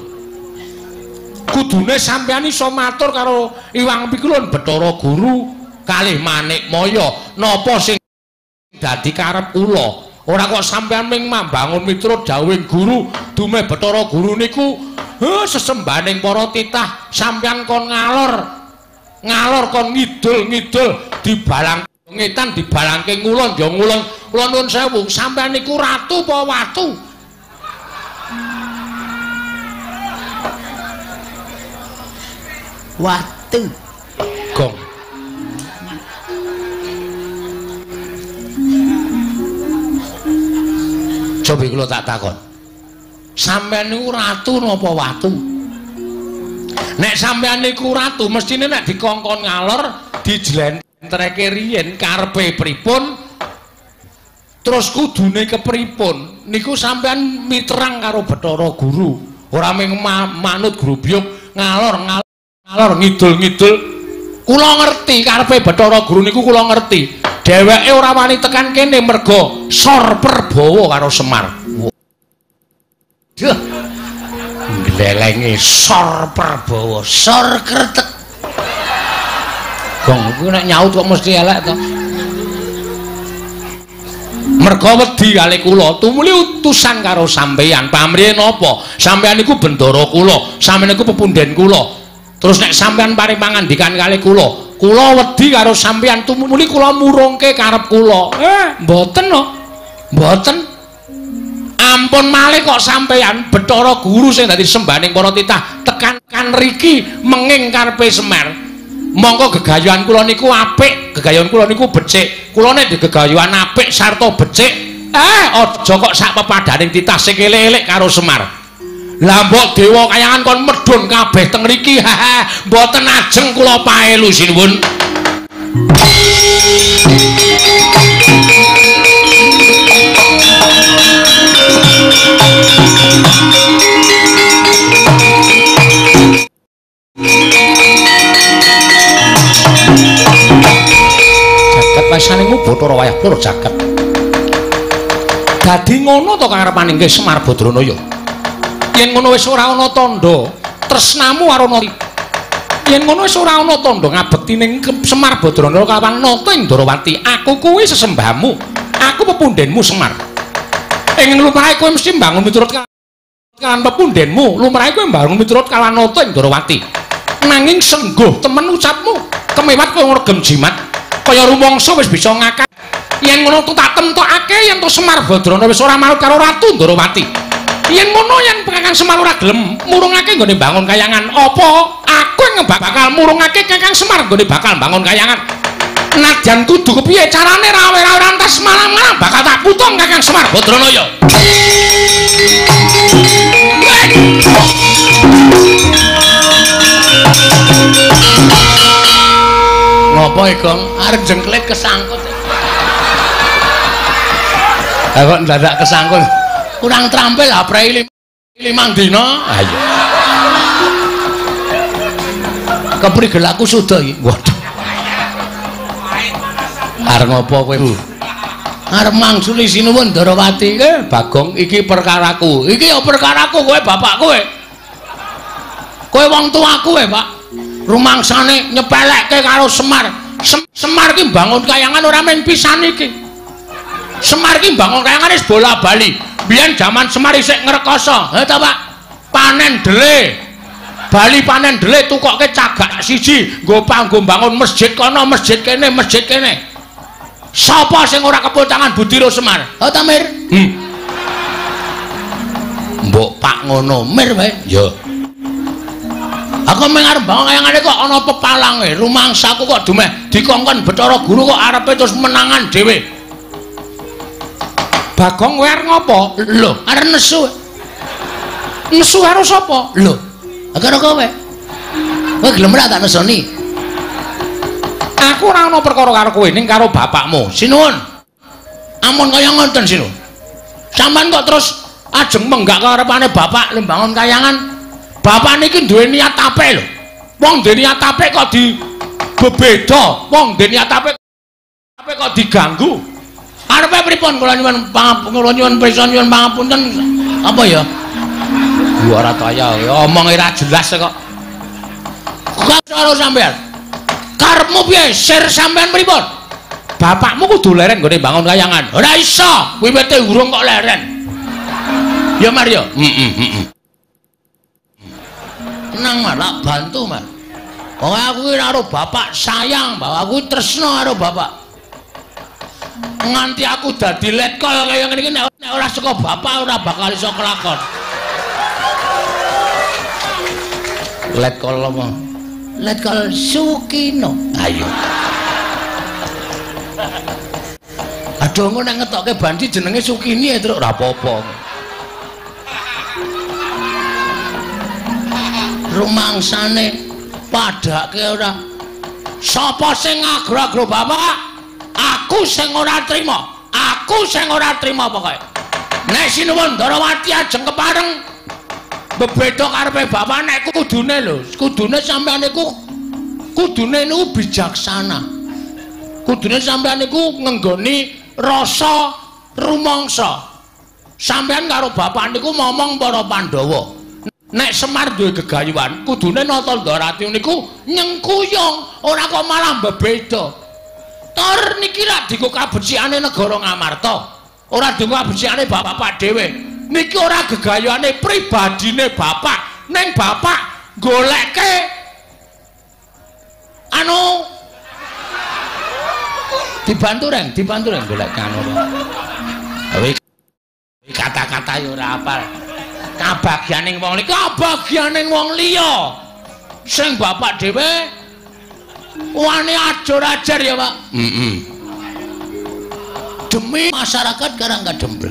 Kudune sampeyan iso matur karo Hyang Pikulun Bathara Guru kalih Manikmaya napa sing dadi karep kula. Ora kok sampeyan ming mambangun miturut dawuhing guru, dume Bathara Guru niku sesembaning para titah sampeyan kon ngalor kon ngidul dibalang ngetan dibalangke ngulon ya ngulon. Kula nuwun sewu, sampeyan niku ratu apa watu? Watu. Gong. Coba kula tak takon. Sampeyan niku ratu napa watu? Nek sampeyan niku ratu, mestine nek dikongkon ngalor, dijlentreke riyen karepe pripun? Terus kudune kepripun? Niku sampeyan miterang karo Bathara Guru. Ora mung manut grubyuk ngalor ngidul-ngidul. Kula ngerti karepe Bathara Guru niku kula ngerti. Dheweke ora wani tekan kene merga Sor Prabawa karo Semar. Duh. Nglelengi Sor Prabawa, Sor Kretek. Gong kuwi nek nyaut kok mesti elek to. Merga wedi kali kula, tumuli utusan karo sampeyan. Pamrih napa? Sampeyan niku bendara kula, sampeyan niku pepunden kula. Terus nek sampeyan paring pangandikan kali kula, kula wedi karo sampeyan, tumuli kula murungke karep kula. Mboten no. Mboten. Ampun malih kok sampeyan Bathara Guru sing dadi sembaning para titah tekan riki menging karepe Semar. Mongko gegayuhan kula niku apik, gegayuhan kula niku becik. Kula nek gegayuhan apik sarta becik, aja kok sak pepadaning titah sing elek-elek karo Semar. Lah mbok dewa kayangan kon medhun kabeh teng mriki. Mboten ajeng kula paelu sinuwun. Jagat pasanemu Bathara wayah pura jagat. Dadi ngono to karepaning nggih Semar Badranaya. Yen ngono wis ora ana tandha tresnamu karo Yen ngono wis ora ana tandha ngabekti ning Semar Badrana kawan nata ing Darawati. Aku kuwi sesembahmu. Aku pepundhenmu Semar. Ing lumrahe kowe mesti mbangun miturut kan pepundhenmu. Lumrahe kowe mbangun miturut kawan nata ing Darawati. Nanging sengguh temen ucapmu. Kemewat kowe ngregem jimat. Kaya rumangsa wis bisa ngakak. Yen ngono tak temtokake yen to Semar Badrana wis ora manut karo Ratu Darawati. Yen ngono yen Kakang Semar ora gelem murungake nggone bangun kayangan, apa aku yang bakal murungake Kakang Semar nggone bakal bangun kayangan. Najan kudu kepiye carane rawe-rawe rantas malam-malam bakal tak putung Kakang Semar Badrana ya. Ngopo iki, Gong? Arep jengklet kesangkut. Lah kok ndadak kesangkut. Kurang trampil ha prei 5 dina. Ayo. Keprigel aku suda iki. Waduh. Arep ngopo kowe? Arep mangsuli sinuwun Darawati. Bagong iki perkaraku. Iki ya perkaraku kowe bapak kowe. Kowe wong tuaku Pak. Rumangsane nyepelekke karo Semar. Semar ki bangun kayangan ora men pisan iki. Semar ki bangun kayangan wis bola-bali. Biyen jaman Semar isih ngrekoso. Ta Pak. Panen dele. Bali panen dele tukokke cagak siji, nggo panggo bangun masjid kono, masjid kene, masjid kene. Sapa sing ora kepul tangan Budiro Semar? Ta Mir? Mbok Pak ngono, Mir wae. Ya. Aku mung arep bangun kayangane kok ana pepalange, rumangsaku kok dumeh dikongkon Bathara Guru kok arepe terus menangan dhewe. Bagong kowe arep ngopo? Lho, arep nesu. Nesu karo sapa? Lho, karo kowe. Kowe gelem ora tak nesoni? Aku ora ana perkara karo kowe ning karo bapakmu. Sinuwun. Amun kaya ngoten sinuwun. Sampeyan kok terus ajeng menggak karepane bapak lembangun kayangan. Bapak niki duwe niat apik lho. Wong duwe niat apik kok dibebeda. Wong duwe niat apik kok diganggu. Arepe pripun kula nyuwun pirsa nyuwun pangapunten. Apa ya? Ora kaya omonge ra jelas kok. Kok karo sampean? Karepmu piye? Sir sampean pripun? Bapakmu kudu leren nggone bangun kayangan. Ora iso, wiwite urung kok leren. Ya Mario. Tenang malah bantu Mas. Wong aku iki karo bapak sayang, bahwa aku tresno karo bapak. Nganti aku dadi letkol kaya ngene iki nek ora saka bapak ora bakal iso kelakon. Letkol apa? Letkol Sukino. Ayo. Aduh engko nek ngetokke Bandi jenenge Sukini ya terus ora apa-apa. Rumangsane padake ora. Sapa sing ngagro-agro bapak? Aku sing ora trima. Aku sing ora trima pokoke. Nek sinuwun Darawati ajeng kepareng bebeda karepe bapak nek kudune lho. Kudune sampeyan niku kudune niku bijaksana. Kudune sampeyan niku ngenggoni rasa rumangsa. Sampeyan karo bapak niku momong para Pandhawa. Nek Semar duwe gegayuhan, kudune nata Darawati niku nyengkuyung, ora kok malah bebeda. Tor niki ra dienggo kabecikane negara Ngamarta. Ora dienggo kabecikane bapak dhewe. Niki ora gegayuhane pribadine bapak. Ning bapak golekke anu dibantu reng golek anu. Kata-kata yo ora apal. Kabagyaning wong liya, kabagyaning wong liya. Sing bapak dhewe wani ajar-ajar ya, Pak. Demi masyarakat karang kadempel.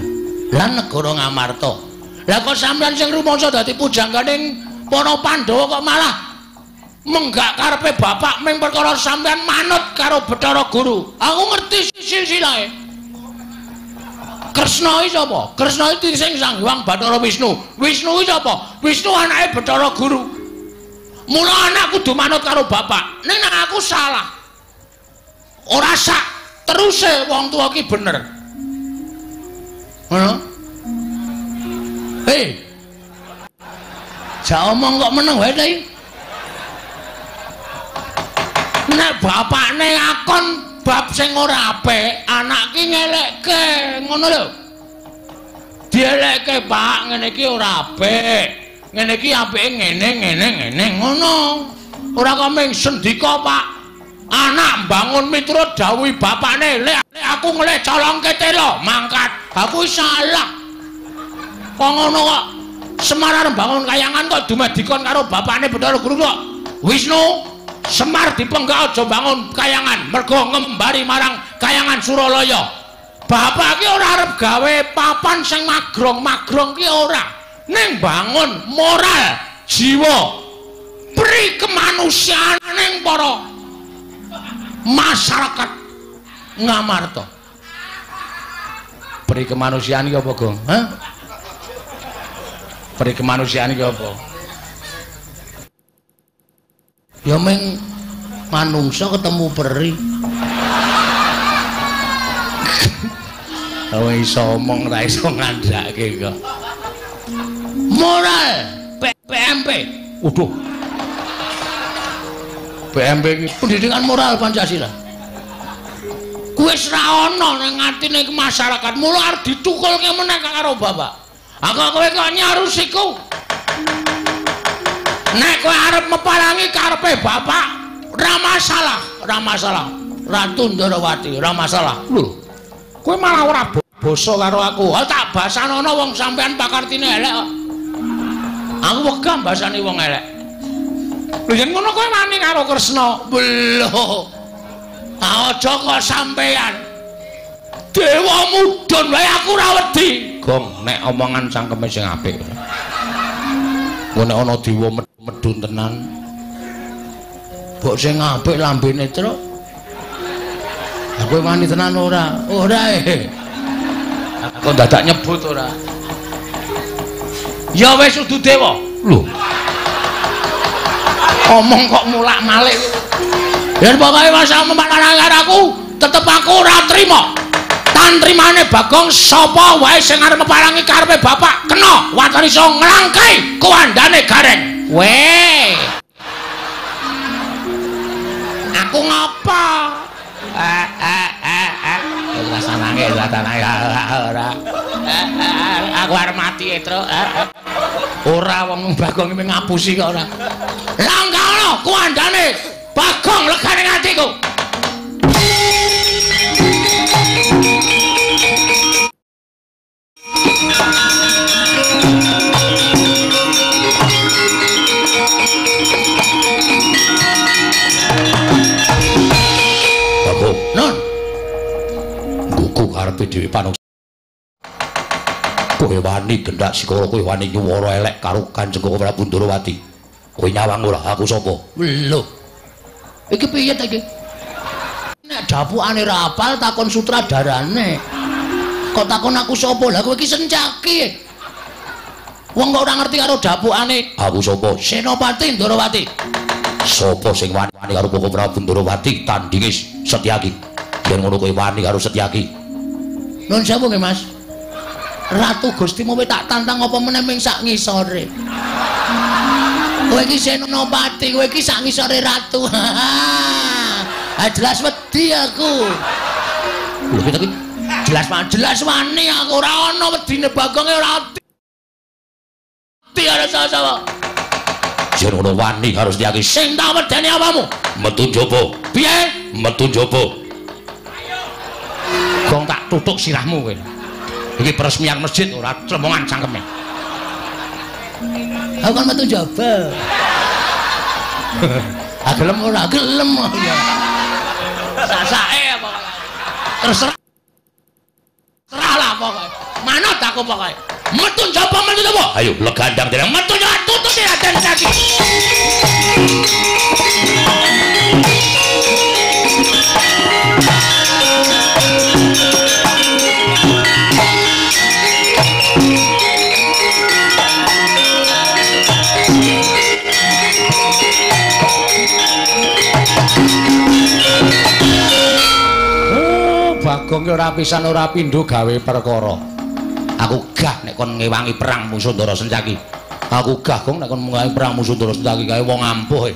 Lan negara Ngamarta. Lah kok sampeyan sing rumangsa dadi pujangganing para Pandhawa kok malah menggak karepe bapak ming perkara sampeyan manut karo Bathara Guru. Aku ngerti silsilahe. Kresna iki sapa? Kresna iki sing Sang Hyang Bathara Wisnu. Wisnu iki sapa? Wisnu anake Bathara Guru. Mula anak kudu manut karo bapak. Ning aku salah. Ora sak teruse wong tuwa ki bener. Ngono? Hei. Ja omong kok meneng wae ta iki? nek bapakne ngakon bab sing ora apik, anak ki ngelekke, ngono lho. Dielekke, Pak, ngene iki ora apik. Ngene iki apike ngene, ngono. Ora kok ming sendika, Pak. Anak bangun miturut dawuh bapakne, lek aku ngelek colongke telo, mangkat. Aku salah. Kok ngono kok Semar bangun kayangan kok dumedikon karo bapakne Bathara Guru kok. Wisnu, Semar dipenggak aja bangun kayangan, mergo ngembari marang kayangan Suralaya. Bapak ki ora arep gawe papan sing magrong ki ora. Ning bangun moral jiwa pri kemanusiaaning para masyarakat Ngamarta. Pri kemanusiaan iki apa, Gong? Hah? Pri kemanusiaan iki apa? Ya ming manungsa ketemu peri. Ora iso omong, ora iso ngandhake kok. Moral PMP. Waduh. PMP iki pendidikan moral Pancasila. Kuwi wis ra ana ning atine masyarakat, mula arep ditukulke meneh karo bapak. Aku kowe kok nyarusiku. Nek kowe arep meparangi karepe bapak, ora masalah. Ratu Ndarawati, ora masalah. Lho. Kowe malah ora basa karo aku. Tak basanono wong sampean pakartine elek kok. Aku wegah basane wong elek. Lho yen ngono kowe wani karo Kresna. Lho. Aja kok sampean. Dewa mudhun wae aku ora wedi. Gong, nek omongan cangkeme sing apik. Engko nek ana dewa medhun tenan. Mbok sing apik lambene truk. Aku wani tenan ora? Ora Aku dadak nyebut ora. Ya wis udu dewa. Lho. Omong kok mulak-malik. Yen pokoke masa memparangi aku, tetep aku ora trima. Tantrimane Bagong sapa wae sing arep meparangi karepe bapak kena watone iso nglangkai kuandane gareng. Weh. Aku ngapa? Rasanange ora. Aku arep mati Tru. Ora wong Bagong iki ngapusi kok ora. Langkano kuandane Bagong legane atiku. Bagong, non. Gugu karepe dhewe panungsa. Kowe wani gendak sikara, kowe wani nyuwara elek karo Kanjeng Prabu Ndarawati. Kowe nyawang ora aku sapa? Lho. Iki piye ta iki? Nek dapukane ra apal takon sutradarane. Kok takon aku sapa? Lah kowe iki sencaki. Wong kok ora ngerti karo dapukane. Aku sapa? Senopati Ndarawati. Sapa sing wani karo Koko Prabu Ndarawati tandinge Setyaki? Yen ngono kowe wani karo Setyaki. Nun sewu nggih, Mas. Ratu Gusti mau tak tantang apa meneh ming sak ngisore. Kowe iki Senopati, kowe iki sak ngisore ratu. Jelas wedi aku. Lho iki jelas wani aku ora ana wedine Bagonge ora ati ana sapa. Yen ngono wani harus diaki sing tak wedeni apamu? Metu njaba. Piye? Metu njaba. Gong tak tutuk sirahmu kowe. Iki peresmian masjid ora clemongan cangkeme. Aku kan metu njaba. Gelem ora gelem ya. Sasake apa terserah. Terserah pokoke. Manut aku pokoke. Metu njaba metu apa? Ayo legandang dereng metu njaba tutut Raden Setyaki. Bagong ora pisan ora pindho gawe perkara. Aku gah nek kon ngewangi perang musuh Ndara Setyaki. Aku gah Gong nek kon ngewangi perang musuh Ndara Setyaki gawe wong ampuh.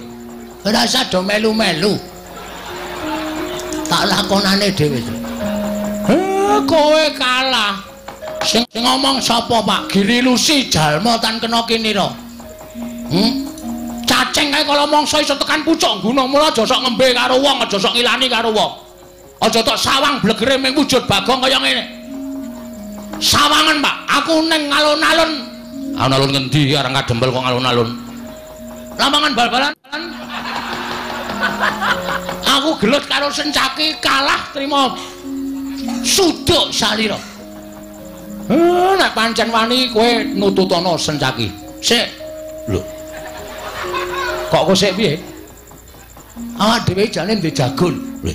Ora usah do melu-melu. tak lakonane dhewe. Kowe kalah. Sing ngomong sapa Pak? Giri Lusi jalma tan kena kinira. Cacing kae kala mangsa iso tekan pucuk gunung mula aja sok ngembe karo wong, aja sok ngilani karo wong. Aja tok sawang blegere ming wujud Bagong kaya ngene. Sawangan, Pak. Aku ning alun-alun. Alun-alun ngendi areng kadempel kok alun-alun? Lapangan bal-balan. Aku gelut karo Sencaki kalah trima suduk salira. Nek pancen wani kowe nututana Sencaki. Sik. Lho. Kok kowe sik piye? Awak dhewe jane ndek jagon. Lho.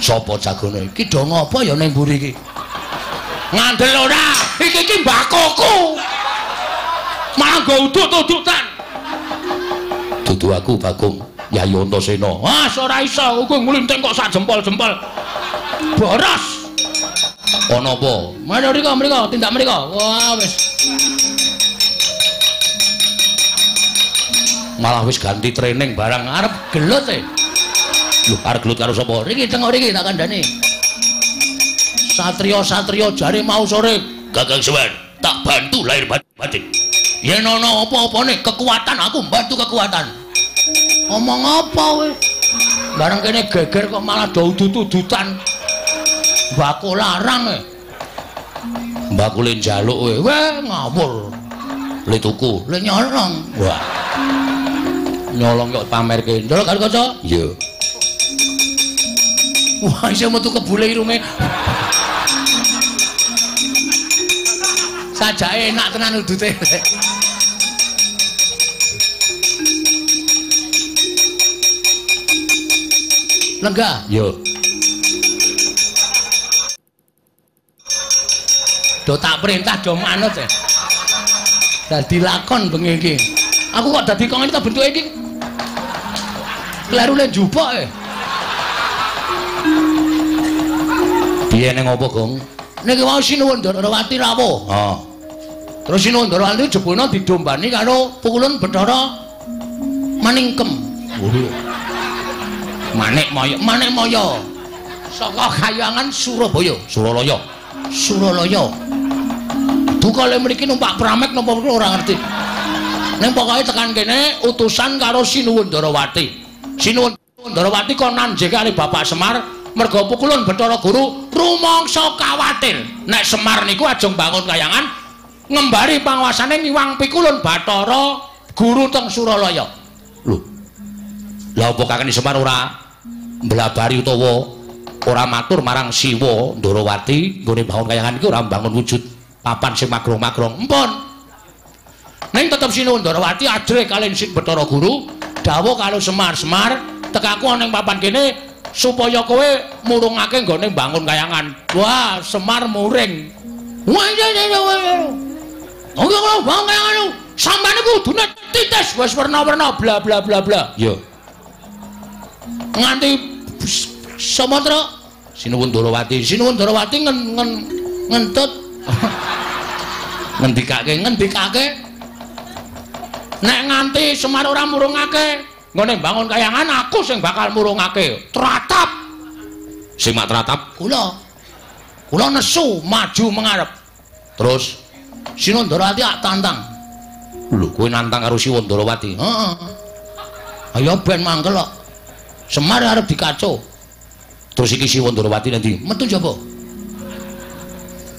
Sapa jagone? Ki do ngopo ya ning mburi iki? Ngandel ora. Iki mbakoku. Malah go udut-udutan. Dudu aku Bagong Yayi Antasena. Ah, ora iso. Kowe nglinting kok sak jempol-jempol. Boros. Ana apa? Mriko, tindak mriko. Wah, wis. Malah wis ganti training barang arep gelut e. Lho, arep gelut karo sapa? Riki tengok riki tak kandhani. Satria-satria jare mau sore Gagang Sewan tak bantu lahir batin. Yen ana apa-apane kekuatan aku bantu kekuatan. Ngomong apa kowe? Bareng kene geger kok malah do udut-udutan. Mbako larang e. Mbakule njaluk kowe. Weh ngawur. Le tuku, le nyolong. Wah. Nyolong kok pamerke. Ndol karo kanca? Iya. Wah, iso metu kebule irunge. Sajake enak tenan udute. Lega? Yo. Do tak perintah do manut ya. Dadi lakon bengi iki. Aku kok dadi kok ngene ta bentuke iki? Klarune njupuk e. Piye ning opo, Gong? Niki wau Sinuwun Ndarawati rawuh. Heeh. Terus Sinuwun Ndarawati jebulna didombani karo Pukulun Bathara Maningkem. Manik Maya saka Kayangan Surabaya. Suralaya. Dukale mriki numpak pramek napa ora ngerti. Ning pokoke tekan kene utusan karo Sinuwun Ndarawati. Sinuwun Ndarawati kon nanjing kali Bapak Semar merga Pukulun Bathara Guru rumangsa kawatir nek Semar niku ajeng bangun Kayangan ngembari panguwasane ngiwang Pikulun Bathara Guru teng Suralaya. Lho. Lah apa Kakang Semar ora mblabari utawa ora matur marang Siwa Ndarawati nggone bangun Kayangan iki ora mbangun wujud papan sing magrong-magrong. Empun. Ning tetep Sinuwun Ndarawati ajrih kalih Sik Bathara Guru dawuh karo Semar, tekaku ana ning papan kene supaya kowe murungake nggone bangun Kayangan. Wah, Semar muring. Wah, oh, bangun Kayangan. Sampeyan iku kudune titis wis werna-werna bla bla bla bla. Yo. Nganti Samatra Sinuwun Ndarawati ngentut ngendikake nek nganti Semar ora murungake nggone bangun Kayangan aku sing bakal murungake. Tratap sing mak tratap kula nesu maju mengarep. Terus Sinuwun Ndarawati tantang. Lho kowe nantang karo Sinuwun Ndarawati? Heeh. Ayo ben mangkel kok. Semar arep dikaco. Terus iki Sinuwun Ndarawati nanti metu jaba.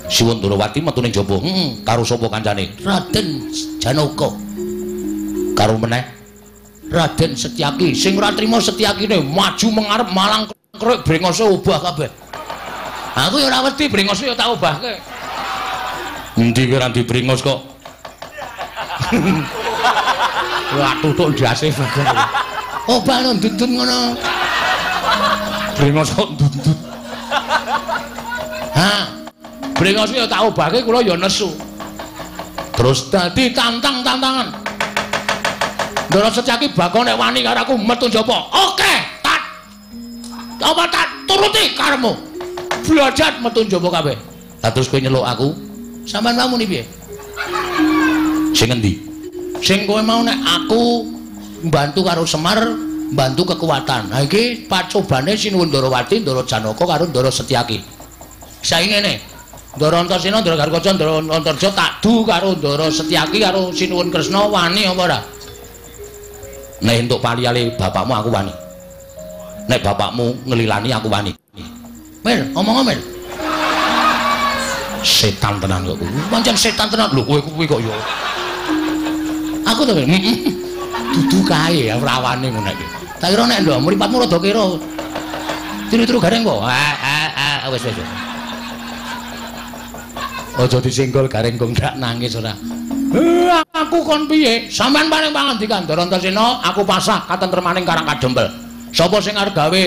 Sinuwun Ndarawati metu ning jaba. Karo sapa kancane? Raden Janaka. Karo meneh Raden Setyaki. Sing ora trima Setyakine maju mengarep malang krek brengose obah kabeh. Aku ya ora wedi brengose ya tak obahke. Endi kowe ora dibrengos kok? Wah tutuk ndase bagus. Obah no ndut ngono. Brengos kok ndut. Ha. Brengos ya tak obahke kula ya nesu. Terus dadi tantang-tantangan. Ndara Setyaki bakon nek wani karo aku metu njaba. Oke, tak. Apa tak turuti karepmu. Blajat metu njaba kabeh. Lah terus kowe nyeluk aku. Sampeyan mau muni piye? Sing endi? Sing kowe mau nek aku mbantu karo Semar bantu kekuatan. Nah iki pacobane Sinuwun Ndarawati, Ndara Janaka karo Ndara Setyaki. Saingene Ndara Antasena, Ndara Garkaca, Ndara Antarja tak du karo Ndara Setyaki karo Sinuwun Kresna wani apa ora? Nek entuk paliyale bapakmu aku wani. Nek bapakmu ngelilani aku wani. Mil, omong Mil. Setan tenan kok kuwi. Pancen setan tenan lho kowe kuwi kok ya. Aku to dudu kae ora wani ngono iki. Tak kira nek ndok mripatmu rada kira. Tiru-tiru gareng kok. Wis. Aja disenggol gareng kok ndak nangis ora. Aku kon piye? Sampeyan paring pangandikan Ndara Antasena, aku pasrah katentremaning Karang Kadempel. Sapa sing arep gawe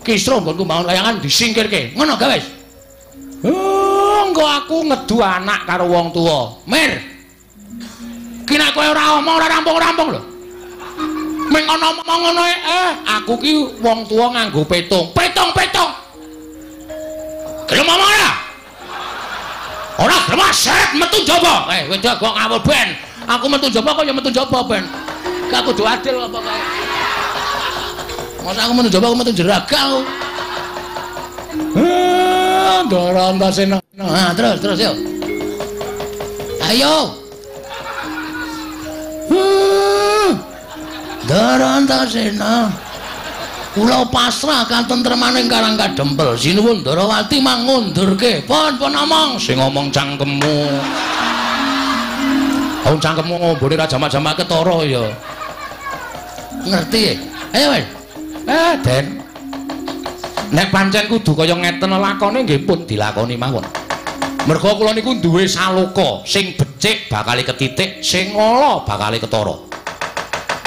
kisruh nggonku bangun kayangan disingkirke. Ngono ga wis. Engko aku ngedu anak karo wong tuwa. Mir. Ki nek kowe ora omong ora rampung-rampung lho. Ming ana omong ngono aku ki wong tuwa nganggo petung. Petung. Gelem omong ora? Ora gelem seret metu jaba. Wedok kok ngawur ben. Aku metu jaba kok ya metu jaba ben. Ki aku kudu adil apa kae. Masa aku metu jaba aku metu jeragal. Ndara Antasena. Nah, terus yuk. Ayo. Ndara Antasena. Kula pasrah katentremaning Karang Kadempel. Sinuwun Ndarawati mangundurke. Pun omong sing ngomong cangkemmu. Wong cangkemmu ngombone ra jamak-jamak ketara ya. Ngerti? Ayo wis. Den. Nek pancen kudu kaya ngeten lakone nggih pun dilakoni mawon. Merga kula niku duwe saloka, sing becik bakal ketitik, sing ala bakal ketara.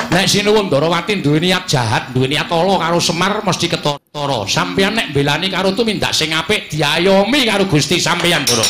Nek Sinuwun Ndarawati duwe niat jahat, duwe niat ala karo Semar mesti ketara. Sampeyan nek belani karo tumindak sing apik diayomi karo Gusti sampeyan, Ndara.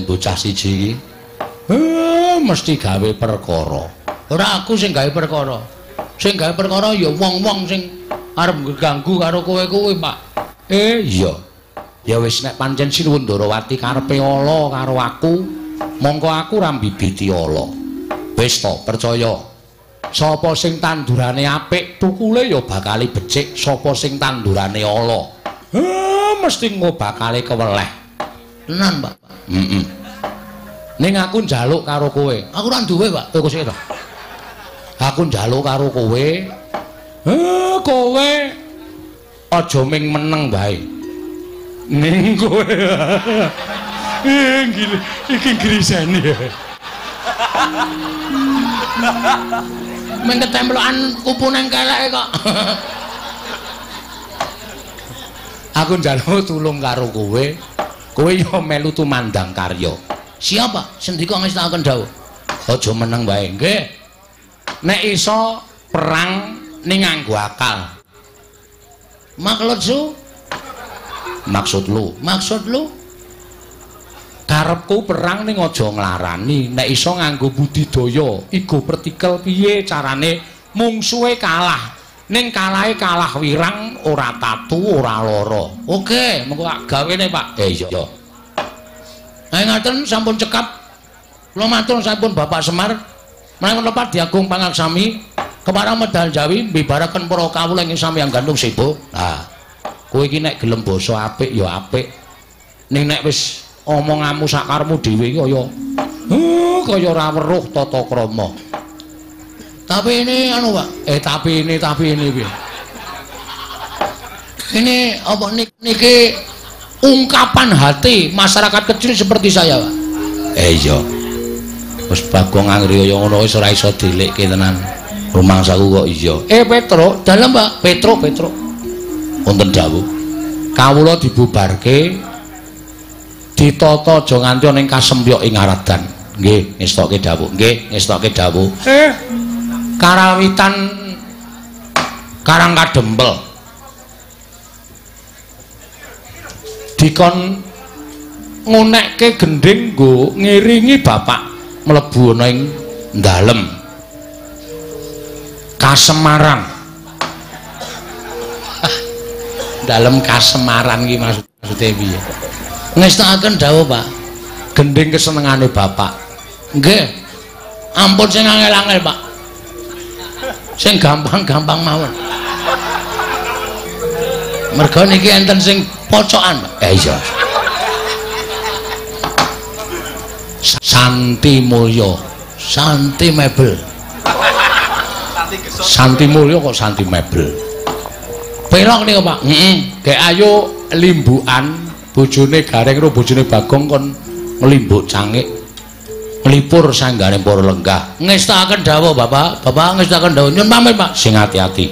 Bocah siji mesti gawe perkara. Ora aku sing gawe perkara. Sing gawe perkara ya wong-wong sing arep ngganggu karo kowe kuwi, Pak. Iya. Ya wis nek pancen Sinuwun Ndarawati karepe ala karo aku, mongko aku ra mbibiti ala. Wis to, percaya. Sapa sing tandurane apik, tukule ya bakal becik. Sapa sing tandurane ala, mesti engko bakal keweleh. Tenan, Pak. Ning aku njaluk karo kowe. Aku ora duwe, Pak. Kowe sik to. Aku njaluk karo kowe. Kowe aja ming meneng bae. Ning kowe. Iki griseni. Ming ketemplokan kupune keleke kok. Aku njaluk tulung karo kowe. Kowe yo melu tumandang karya. Siapa? Sendika ngestakaken dawuh. Aja meneng wae, nggih. Nek iso perang ning nganggo akal. Maksud lu? Karepku perang ning aja nglarani, nek iso nganggo budidaya, igo pertikel piye carane mungsuhe kalah. Ning kalahe kalah wirang, ora tatu, ora lara. Oke, mengko tak gawene, Pak. Iya. Ayo ngaten sampun cekap. Kula matur sampun Bapak Semar. Menawi lepat Diagung Pangaksami keparang medal Jawi mbibaraken para kawula ing sampeyan gantung sibo. Nah, kowe iki nek gelem basa apik ya apik. Ning nek wis omonganmu sakarmu dhewe iki kaya ora weruh tata krama. Tapi ini anu, Pak. Tapi ini piye? Ini apa niki ungkapan hati masyarakat kecil seperti saya, Pak. Iya. Wis Bagong anggere kaya ngono wis ora iso dilikke tenan. Rumangsaku kok iya. Petro, dalem, Pak. Petro. Wonten dawuh. Kawula dibubarke ditata aja nganti ana ing kasempyok ing aradan. Nggih, ngestokke dawuh. Karawitan Karang Kadempel dikon ngonekke gending nggo ngiringi bapak mlebu ana ing dalem Kasemaran. Dalem Kasemaran iki maksude piye? Ngestakaken dawuh, Pak. Gending kesenengane bapak. Nggih. Ampun sing angel-angel, Pak. Sing gampang-gampang mawon. Merga niki enten sing pocokan, Pak. Iya. Santi Mulya, Santi Mebel. Santi Mulya kok Santi Mebel. Pelok niku, Pak. Gek ayo limbukan bojone Gareng karo bojone Bagong kon nglimbuk cangik. Nglipur sanggane para lenggah. Ngestakaken dawuh, Bapak. Bapak ngestakaken dawuh. Nyun pamit, Pak. Sing ati-ati.